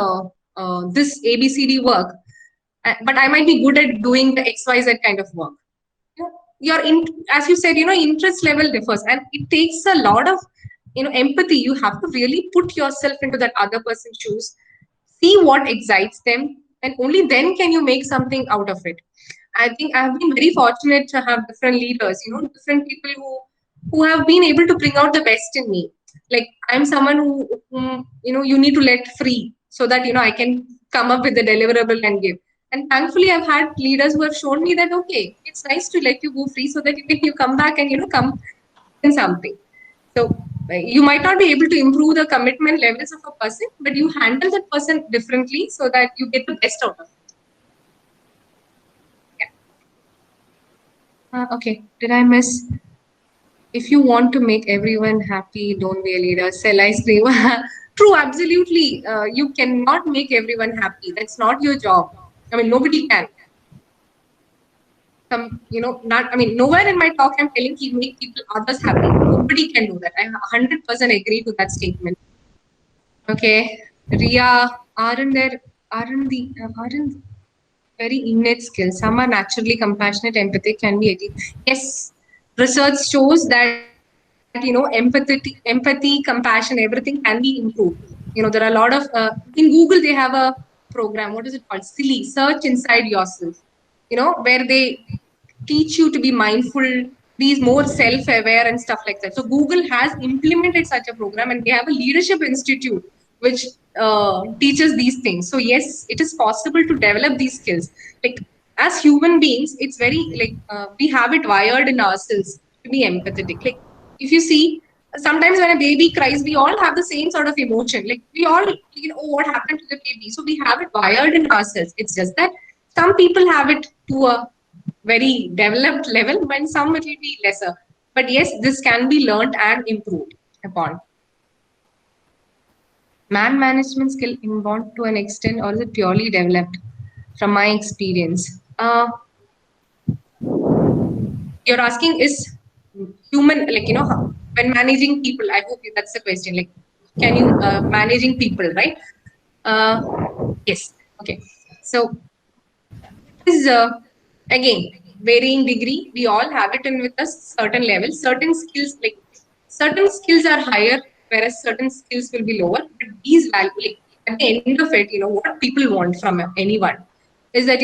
Speaker 2: this ABCD work, but I might be good at doing the XYZ kind of work. As you said, interest level differs, and it takes a lot of, empathy. You have to really put yourself into that other person's shoes, see what excites them, and only then can you make something out of it. I think I have been very fortunate to have different leaders, different people who have been able to bring out the best in me. Like, I'm someone whom, you need to let free so that, I can come up with the deliverable and give. And thankfully, I've had leaders who have shown me that, okay, it's nice to let you go free so that you come back and, come in something. So you might not be able to improve the commitment levels of a person, but you handle that person differently so that you get the best out of it. Yeah. Okay, did I miss? If you want to make everyone happy, don't be a leader. Sell ice cream. True, absolutely. You cannot make everyone happy. That's not your job. I mean, nobody can. Nowhere in my talk I'm telling you make people others happy. Nobody can do that. I 100% agree to that statement. Okay, Ria, aren't very innate skills? Some are naturally compassionate, empathic, can be achieved. Yes, research shows that empathy, compassion, everything can be improved. There are a lot of in Google they have a program. What is it called? Silly. Search inside yourself. Where they teach you to be mindful, be more self-aware and stuff like that. So Google has implemented such a program, and they have a leadership institute which teaches these things. So yes, it is possible to develop these skills. Like, as human beings, it's very like we have it wired in ourselves to be empathetic. Like, if you see, sometimes when a baby cries, we all have the same sort of emotion. Like, we all, oh, what happened to the baby? So we have it wired in ourselves. It's just that some people have it to a very developed level, but some it will be lesser. But yes, this can be learned and improved upon. Man management skill inborn to an extent, or is it purely developed? From my experience, you're asking is human, like, when managing people. I hope that's the question. Like, can you managing people, right? Yes. Okay. So is again varying degree. We all have it in with us certain levels. Certain skills are higher, whereas certain skills will be lower. But these value, like, at the end of it, what people want from anyone is that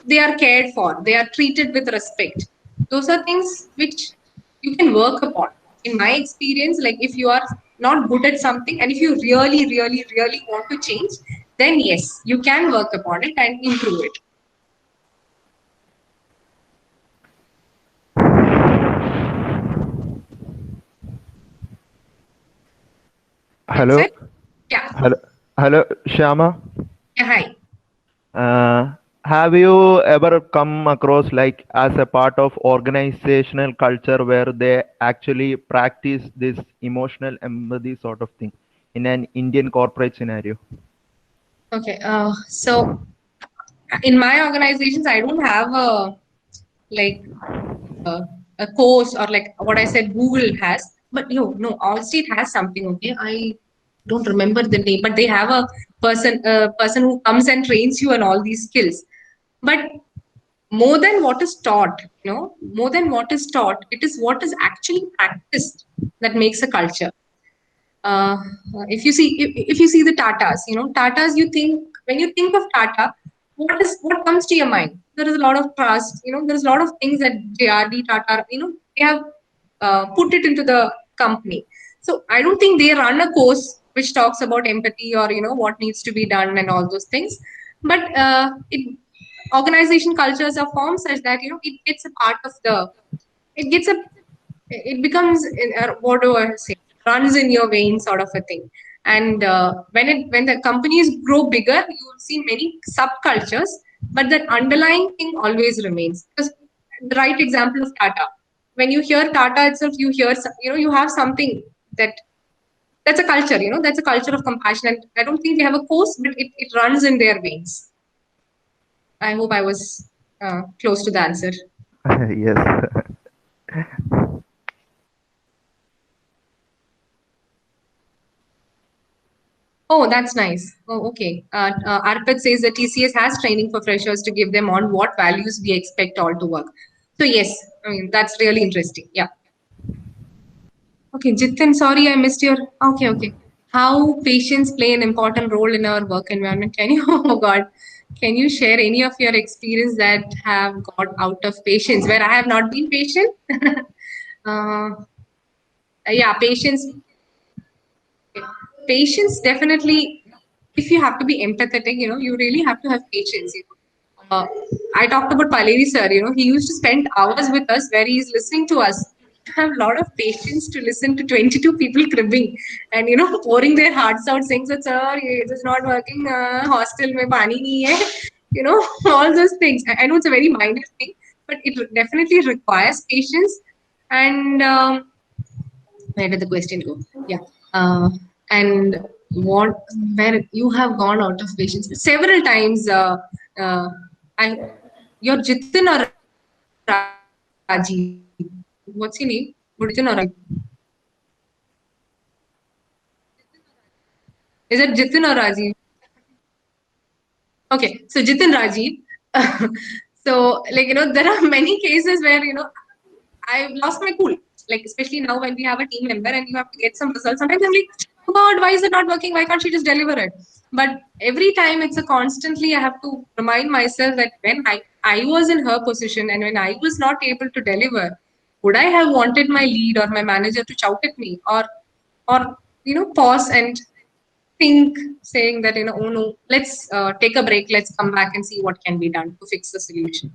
Speaker 2: they are cared for, they are treated with respect. Those are things which you can work upon. In my experience, like, if you are not good at something and if you really, really, really want to change, then yes, you can work upon it and improve it.
Speaker 5: Hello.
Speaker 2: Yeah.
Speaker 5: Hello, Shyama.
Speaker 2: Yeah, hi.
Speaker 5: Have you ever come across, like, as a part of organizational culture where they actually practice this emotional empathy sort of thing in an Indian corporate scenario?
Speaker 2: Okay. So in my organizations, I don't have a course, or like what I said Google has, but no, Allstate has something. Okay, I don't remember the name, but they have a person who comes and trains you on all these skills. But more than what is taught, more than what is taught, it is what is actually practiced that makes a culture. If you see the Tatas, Tatas, when you think of Tata, what comes to your mind? There is a lot of trust, there's a lot of things that JRD Tata, they have put it into the company. So I don't think they run a course which talks about empathy or what needs to be done and all those things. But organization cultures are formed such that it gets a part of it becomes what do I say, runs in your veins, sort of a thing. And when the companies grow bigger, you will see many subcultures, but that underlying thing always remains. Because the right example of Tata, when you hear Tata itself, you hear you have something that that's a culture, that's a culture of compassion. And I don't think they have a course, but it runs in their veins. I hope I was close to the answer.
Speaker 5: Yes.
Speaker 2: Oh, that's nice. Oh, okay. Arpit says that TCS has training for freshers to give them on what values we expect all to work. So yes, I mean, that's really interesting. Yeah. Okay, Jitin, sorry I missed your. Okay. How patients play an important role in our work environment? Can you? Oh God, can you share any of your experience that have got out of patience where I have not been patient? uh, yeah, patience definitely. If you have to be empathetic, you really have to have patience. Uh, I talked about Paleri sir. He used to spend hours with us where he's listening to us. Have a lot of patience to listen to 22 people cribbing and pouring their hearts out, saying that sir, it is not working. Hostel mein pani nahi hai. All those things. I know it's a very minor thing, but it definitely requires patience. And where did the question go? Yeah. And what where you have gone out of patience several times. Uh, I you're Jitin or Rajiv? What's your name? Would it be Jitin or Rajiv? Is it Jitin or Rajiv? Okay, so Jitin Rajiv. So, there are many cases where, I've lost my cool. Like, especially now when we have a team member and you have to get some results. Sometimes I'm like, oh God, why is it not working? Why can't she just deliver it? But every time it's a constantly, I have to remind myself that when I was in her position and when I was not able to deliver, would I have wanted my lead or my manager to shout at me or pause and think, saying that oh no, let's take a break, let's come back and see what can be done to fix the solution.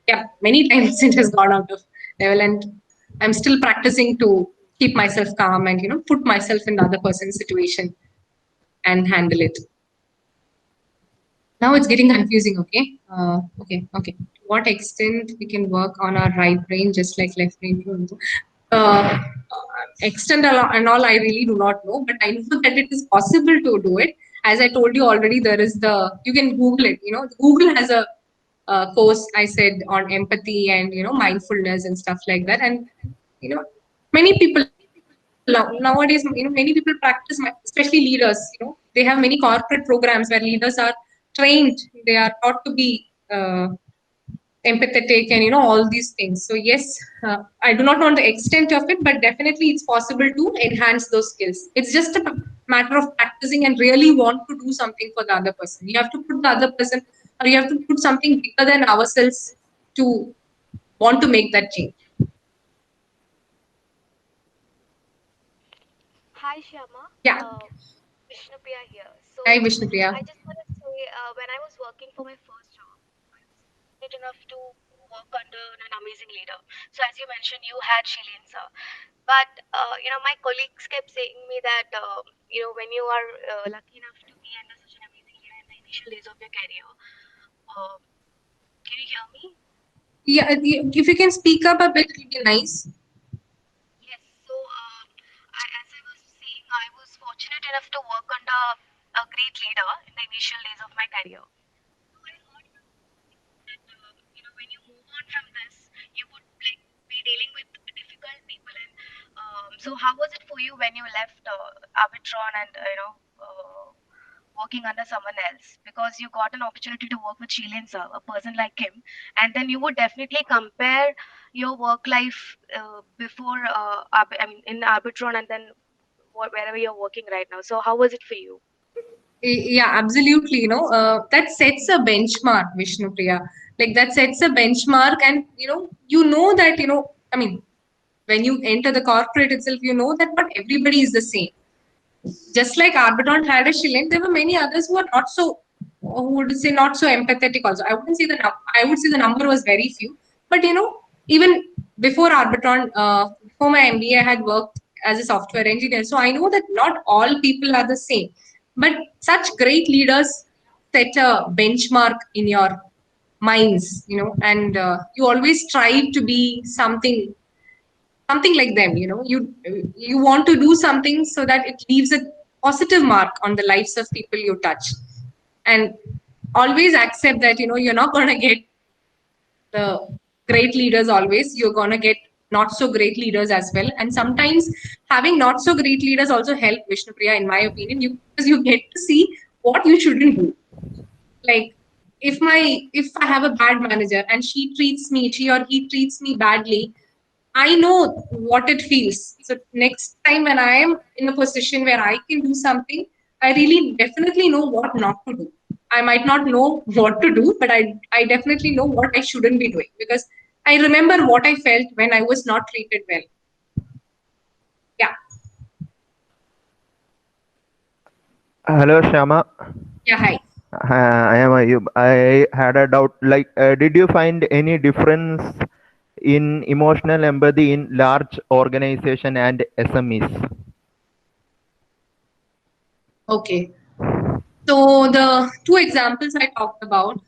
Speaker 2: Yeah, many times it has gone out of level, and I'm still practicing to keep myself calm and put myself in the other person's situation and handle it. Now it's getting confusing. Okay. To what extent we can work on our right brain just like left brain? uh, Extent and all I really do not know, but I know that it is possible to do it. As I told you already, there is you can Google it. Google has a course, I said, on empathy and mindfulness and stuff like that. And you know many people nowadays, many people practice, especially leaders. They have many corporate programs where leaders are trained, they are taught to be empathetic and all these things. So yes, I do not know the extent of it, but definitely it's possible to enhance those skills. It's just a matter of practicing and really want to do something for the other person. You have to put the other person, or you have to put something bigger than ourselves to want to make that change.
Speaker 8: Hi, Shama.
Speaker 2: Yeah.
Speaker 8: Vishnupriya here. So
Speaker 2: Hi, Vishnupriya.
Speaker 8: I just want to say, when I was working for my first job, I was fortunate enough to work under an amazing leader. So as you mentioned, you had Shilin sir. But my colleagues kept saying me that when you are lucky enough to be under such an amazing leader in the initial days of your career, can you hear me?
Speaker 2: Yeah, if you can speak up a bit, it will be nice.
Speaker 8: Yes. So as I was saying, I was fortunate enough to work under a great leader in the initial days of my career. So I heard that when you move on from this, you would like be dealing with difficult people. And so how was it for you when you left Arbitron and working under someone else, because you got an opportunity to work with Shilin sir, a person like him, and then you would definitely compare your work life before in Arbitron and then wherever you're working right now. So how was it for you?
Speaker 2: Yeah, absolutely. That sets a benchmark, Vishnupriya. Like that sets a benchmark, and that I mean, when you enter the corporate itself, that not everybody is the same. Just like Arbitron had a Shilin, there were many others who are not so, who would say not so empathetic. Also, I wouldn't say I would say the number was very few. But even before Arbitron, before my MBA, I had worked as a software engineer, so I know that not all people are the same. But such great leaders set a benchmark in your minds, and you always strive to be something something like them. You want to do something so that it leaves a positive mark on the lives of people you touch, and always accept that you're not going to get the great leaders always. You're going to get not so great leaders as well, and sometimes having not so great leaders also help, Vishnupriya, in my opinion, because you get to see what you shouldn't do. Like if I have a bad manager and she or he treats me badly, I know what it feels. So next time when I am in a position where I can do something, I really definitely know what not to do. I might not know what to do, but I definitely know what I shouldn't be doing, because I remember what I felt when I was not treated well. Yeah.
Speaker 5: Hello, Shama.
Speaker 2: Yeah, hi.
Speaker 5: I am Ayub. I had a doubt. Like, did you find any difference in emotional empathy in large organization and SMEs?
Speaker 2: Okay. So the two examples I talked about,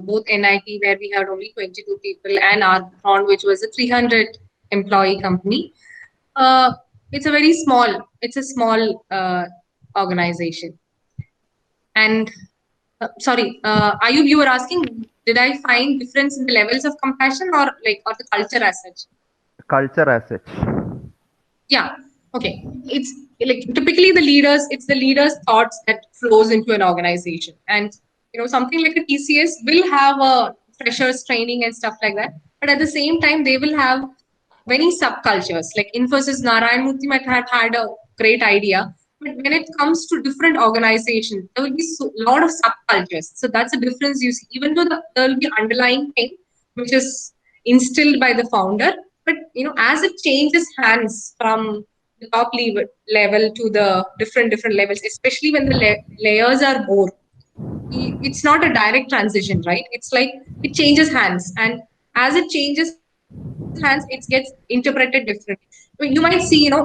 Speaker 2: both NIT, where we had only 22 people, and Arthron, which was a 300 employee company. It's a small organization. And sorry, Ayub, you were asking, did I find difference in the levels of compassion or the culture as such?
Speaker 5: Culture as such.
Speaker 2: Yeah. Okay. It's like typically it's the leader's thoughts that flows into an organization. And something like a TCS will have a freshers training and stuff like that. But at the same time, they will have many subcultures. Like Infosys, Narayan Murthy might have had a great idea. But when it comes to different organizations, there will be a lot of subcultures. So that's the difference you see. Even though there will be underlying thing which is instilled by the founder, but as it changes hands from the top level to the different levels, especially when the layers are more, it's not a direct transition, right? It's like it changes hands, and as it changes hands, it gets interpreted differently. I mean, you might see, I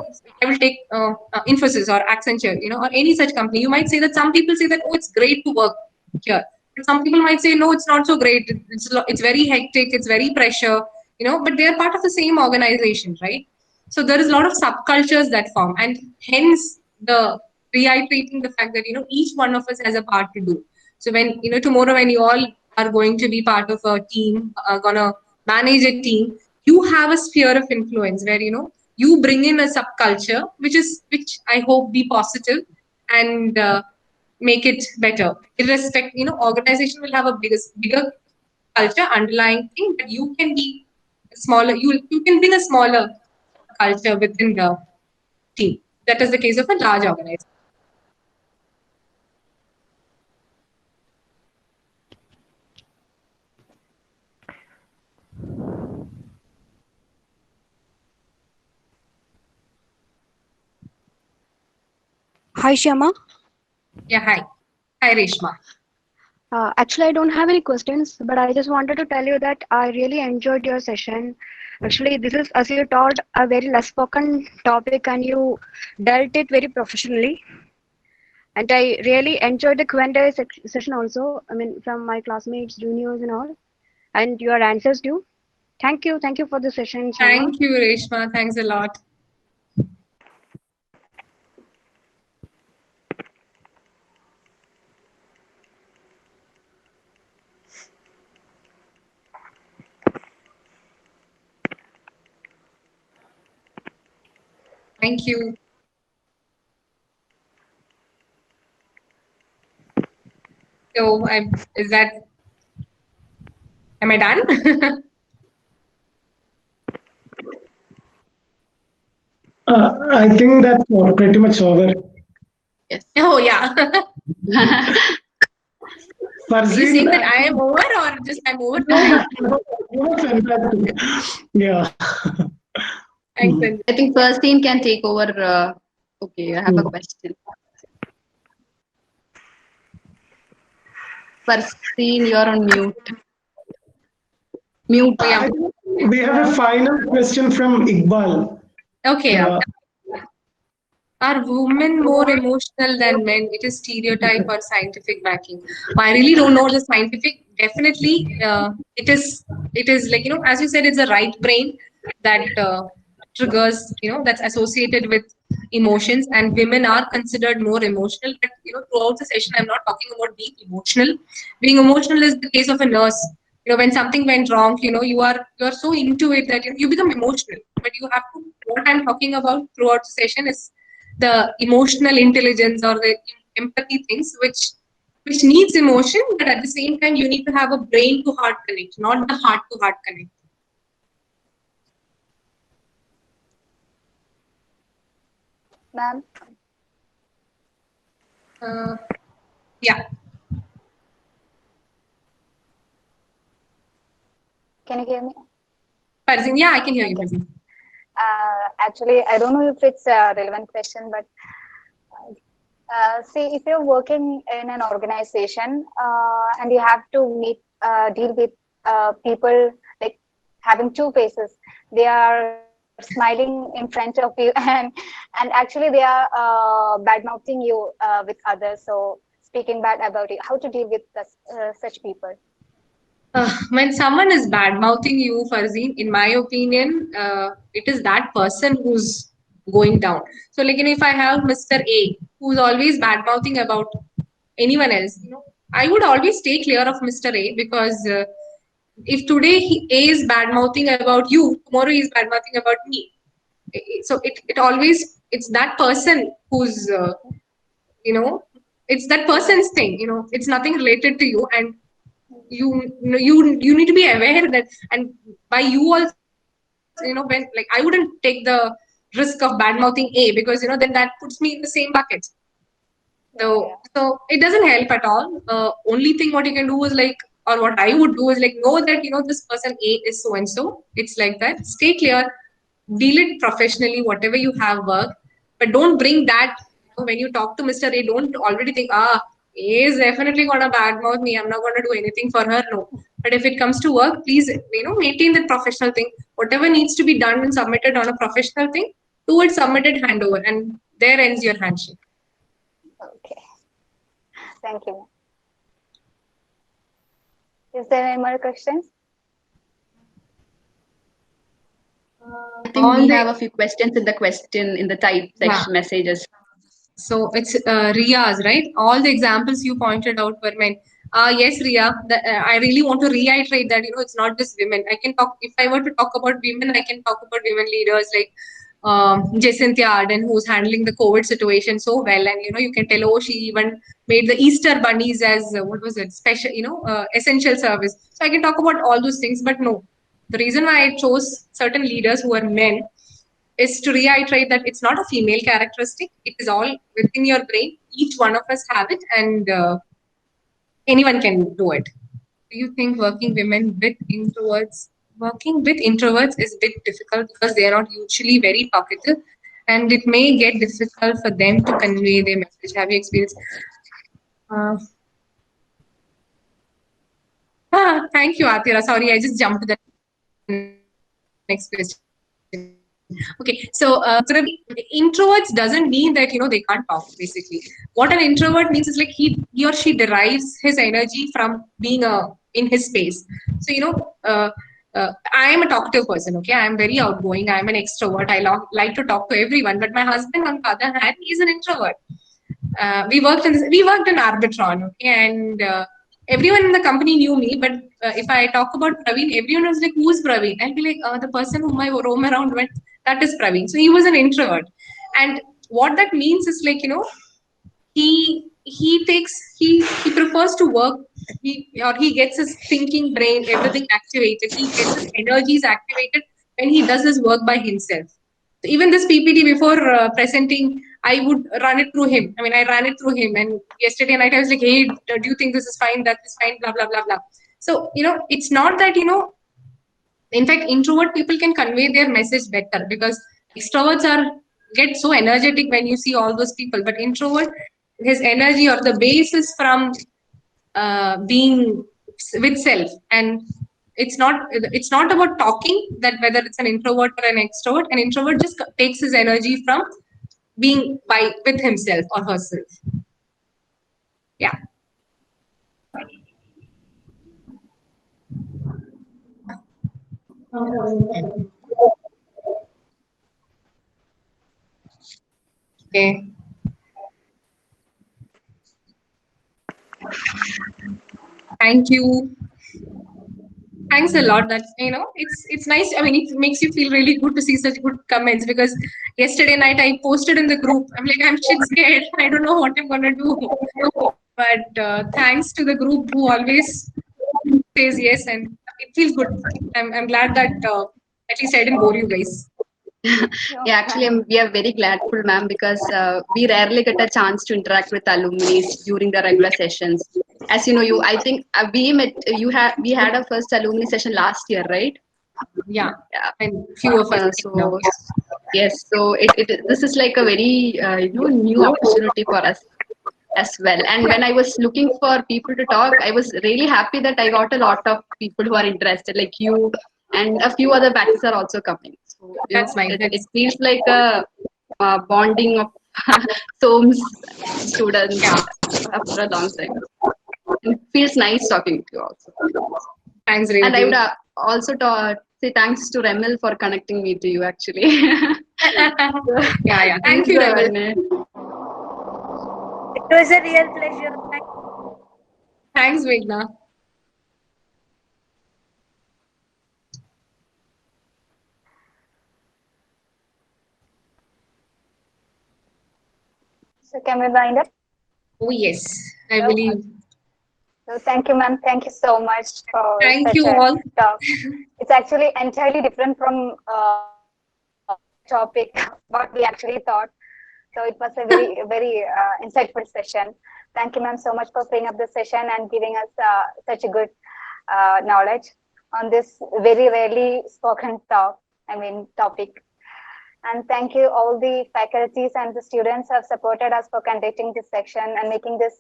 Speaker 2: will take Infosys or Accenture, or any such company. You might say that some people say that, oh, it's great to work here. But some people might say, no, it's not so great. It's very hectic. It's very pressure, but they're part of the same organization, right? So there is a lot of subcultures that form, and hence the reiterating the fact that, each one of us has a part to do. So when, tomorrow when you all are going to be part of a team, gonna manage a team, you have a sphere of influence where, you bring in a subculture, which I hope be positive and make it better. Irrespective, organization will have a bigger culture underlying thing, but you can be smaller. You can bring a smaller culture within the team. That is the case of a large organization.
Speaker 9: Hi, Shama.
Speaker 2: Yeah, hi. Hi, Reshma.
Speaker 9: Actually, I don't have any questions, but I just wanted to tell you that I really enjoyed your session. Actually, this is, as you taught, a very less spoken topic, and you dealt it very professionally. And I really enjoyed the Q&A session also. I mean, from my classmates, juniors, and all, and your answers too. Thank you. Thank you for the session, Shama.
Speaker 2: Thank you, Reshma. Thanks a lot. Thank you. So, am I done?
Speaker 3: I think that's pretty much over.
Speaker 4: Yes.
Speaker 2: Oh, yeah. Are you saying that
Speaker 3: Farzeen,
Speaker 2: I am over, or just I'm over?
Speaker 3: fantastic. Yeah.
Speaker 2: Thanks, Sanjay.
Speaker 4: I think Farzeen can take over. Okay, I have a question. Farzeen, you're on mute. Mute.
Speaker 2: Yeah.
Speaker 3: We have a final question from Iqbal.
Speaker 2: Okay. Are women more emotional than men? It is stereotype or scientific backing? I really don't know the scientific. Definitely, it is like, as you said, it's a right brain that triggers, that's associated with emotions, and women are considered more emotional. But throughout the session, I'm not talking about being emotional. Being emotional is the case of a nurse. When something went wrong, you are so into it that you become emotional. But you have to. What I'm talking about throughout the session is the emotional intelligence or the empathy things, which needs emotion, but at the same time, you need to have a brain to heart connect, not the heart to heart connect.
Speaker 8: Ma'am,
Speaker 2: Yeah.
Speaker 8: can you hear me?
Speaker 2: Farzin, yeah, I can hear you,
Speaker 8: Okay.
Speaker 2: Farzin.
Speaker 8: Actually, I don't know if it's a relevant question, but see, if you're working in an organization and you have to deal with people like having two faces, they are smiling in front of you, and actually they are bad mouthing you with others, so speaking bad about you. How to deal with such people?
Speaker 2: When someone is bad mouthing you, Farzin, in my opinion, it is that person who's going down. So, like, if I have Mr. A who's always bad mouthing about anyone else, I would always stay clear of Mr. A, because if today A is bad mouthing about you, tomorrow he is bad mouthing about me. So it always, it's that person who's you know it's that person's thing. It's nothing related to you, and you need to be aware that, and by you also, when, like, I wouldn't take the risk of bad mouthing A, because then that puts me in the same bucket. So it doesn't help at all. Only thing what you can do is, like, or what I would do is, like, know that this person A is so and so. It's like that. Stay clear, deal it professionally, whatever you have work, but don't bring that. When you talk to Mr. A, don't already think, A is definitely gonna badmouth me. I'm not gonna do anything for her. No. But if it comes to work, please, maintain that professional thing. Whatever needs to be done and submitted on a professional thing, do it, submitted, handover, and there ends your handshake.
Speaker 8: Okay, thank you. Is there any more questions?
Speaker 4: I think we have a few questions in the type section
Speaker 2: Yeah.
Speaker 4: messages.
Speaker 2: So it's Ria's, right? All the examples you pointed out were men. Yes, Ria. I really want to reiterate that it's not just women. I can talk, if I were to talk about women, I can talk about women leaders like Jacinthia Arden, who's handling the COVID situation so well, and you can tell, oh, she even made the Easter bunnies as what was it, special, essential service. So I can talk about all those things, but no, the reason why I chose certain leaders who are men is to reiterate that it's not a female characteristic. It is all within your brain. Each one of us have it, and anyone can do it. Do you think working with introverts is a bit difficult because they are not usually very talkative, and it may get difficult for them to convey their message? Have you experienced? Uh, Thank you, Atira. Sorry, I just jumped to the next question. Okay, so introverts doesn't mean that they can't talk. Basically, what an introvert means is, like, he or she derives his energy from being in his space. So I am a talkative person. Okay, I am very outgoing. I am an extrovert. I like to talk to everyone. But my husband, on the other hand, is an introvert. We worked in Arbitron, okay, and everyone in the company knew me. But if I talk about Praveen, everyone was like, "Who's Praveen?" I'll be like, "The person whom I roam around with, that is Praveen." So he was an introvert, and what that means is, like, he prefers to work. He gets his thinking brain, everything activated. He gets his energies activated when he does his work by himself. So even this PPT, before presenting, I would run it through him. I mean, I ran it through him, and yesterday night I was like, "Hey, do you think this is fine? That is fine." Blah blah blah blah. So it's not that in fact, introvert people can convey their message better, because extroverts get so energetic when you see all those people, but introvert, his energy or the base is from being with self, and it's not about talking, that whether it's an introvert or an extrovert. An introvert just takes his energy from being with himself or herself. Yeah. Okay. Thank you. Thanks a lot. That's it's nice. I mean, it makes you feel really good to see such good comments because yesterday night I posted in the group. I'm like, I'm shit scared. I don't know what I'm gonna do. But thanks to the group who always says yes, and it feels good. I'm glad that at least I didn't bore you guys.
Speaker 4: Yeah, actually, we are very grateful, ma'am, because we rarely get a chance to interact with alumni during the regular sessions. As you know, I think we met. We had our first alumni session last year, right?
Speaker 2: Yeah,
Speaker 4: Yeah.
Speaker 2: and few of us.
Speaker 4: So yes, so this is like a very new opportunity for us as well. And when I was looking for people to talk, I was really happy that I got a lot of people who are interested, like you, and a few other batches are also coming. So
Speaker 2: That's nice.
Speaker 4: it feels like a bonding of SOMS students after a long time. It feels nice talking to you also.
Speaker 2: Thanks,
Speaker 4: And I
Speaker 2: Revati.
Speaker 4: would also say thanks to Remel for connecting me to you, actually.
Speaker 2: Yeah. Thank you, Remel.
Speaker 6: It was a real pleasure.
Speaker 2: Thanks, Meghna.
Speaker 10: So can we wind up?
Speaker 2: Oh yes, I believe.
Speaker 10: So thank you, ma'am. Thank you so much for
Speaker 2: Thank
Speaker 10: such
Speaker 2: you
Speaker 10: a
Speaker 2: all.
Speaker 10: talk. It's actually entirely different from topic what we actually thought. So it was a very insightful session. Thank you, ma'am, so much for bringing up the session and giving us such a good knowledge on this very rarely spoken topic. And thank you all the faculties and the students who have supported us for conducting this section and making this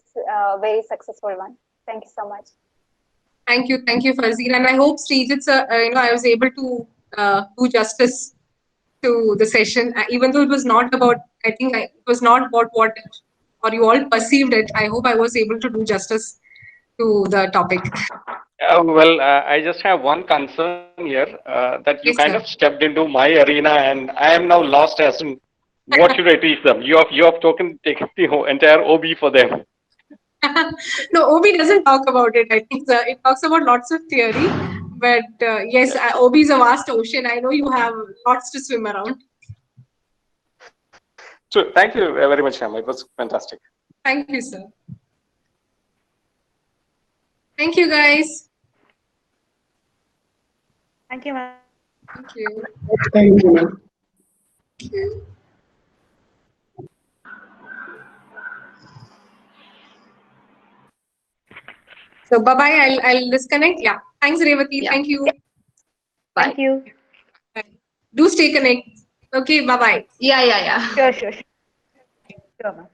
Speaker 10: very successful one. Thank you so much.
Speaker 2: Thank you, Farzeen, and I hope Srijit, I was able to do justice to the session, even though it was not about. I think it was not about what or you all perceived it. I hope I was able to do justice to the topic.
Speaker 1: I just have one concern here that you
Speaker 2: Yes,
Speaker 1: kind
Speaker 2: sir.
Speaker 1: of stepped into my arena, and I am now lost as in what should I teach them. You have taken the entire OB for them.
Speaker 2: No, OB doesn't talk about it. I think it talks about lots of theory, but yes, OB is a vast ocean. I know you have lots to swim around.
Speaker 1: So thank you very much, Sham. It was fantastic.
Speaker 2: Thank you, sir. Thank you, guys.
Speaker 6: Thank you, ma'am.
Speaker 2: Thank you.
Speaker 3: Thank you, ma'am.
Speaker 2: Thank you. So bye bye. I'll disconnect. Yeah. Thanks, Revati.
Speaker 4: Yeah.
Speaker 2: Thank you.
Speaker 4: Bye.
Speaker 10: Thank you.
Speaker 2: Do stay connected. Okay. Bye bye.
Speaker 4: Yeah.
Speaker 10: Sure. Sure, ma'am.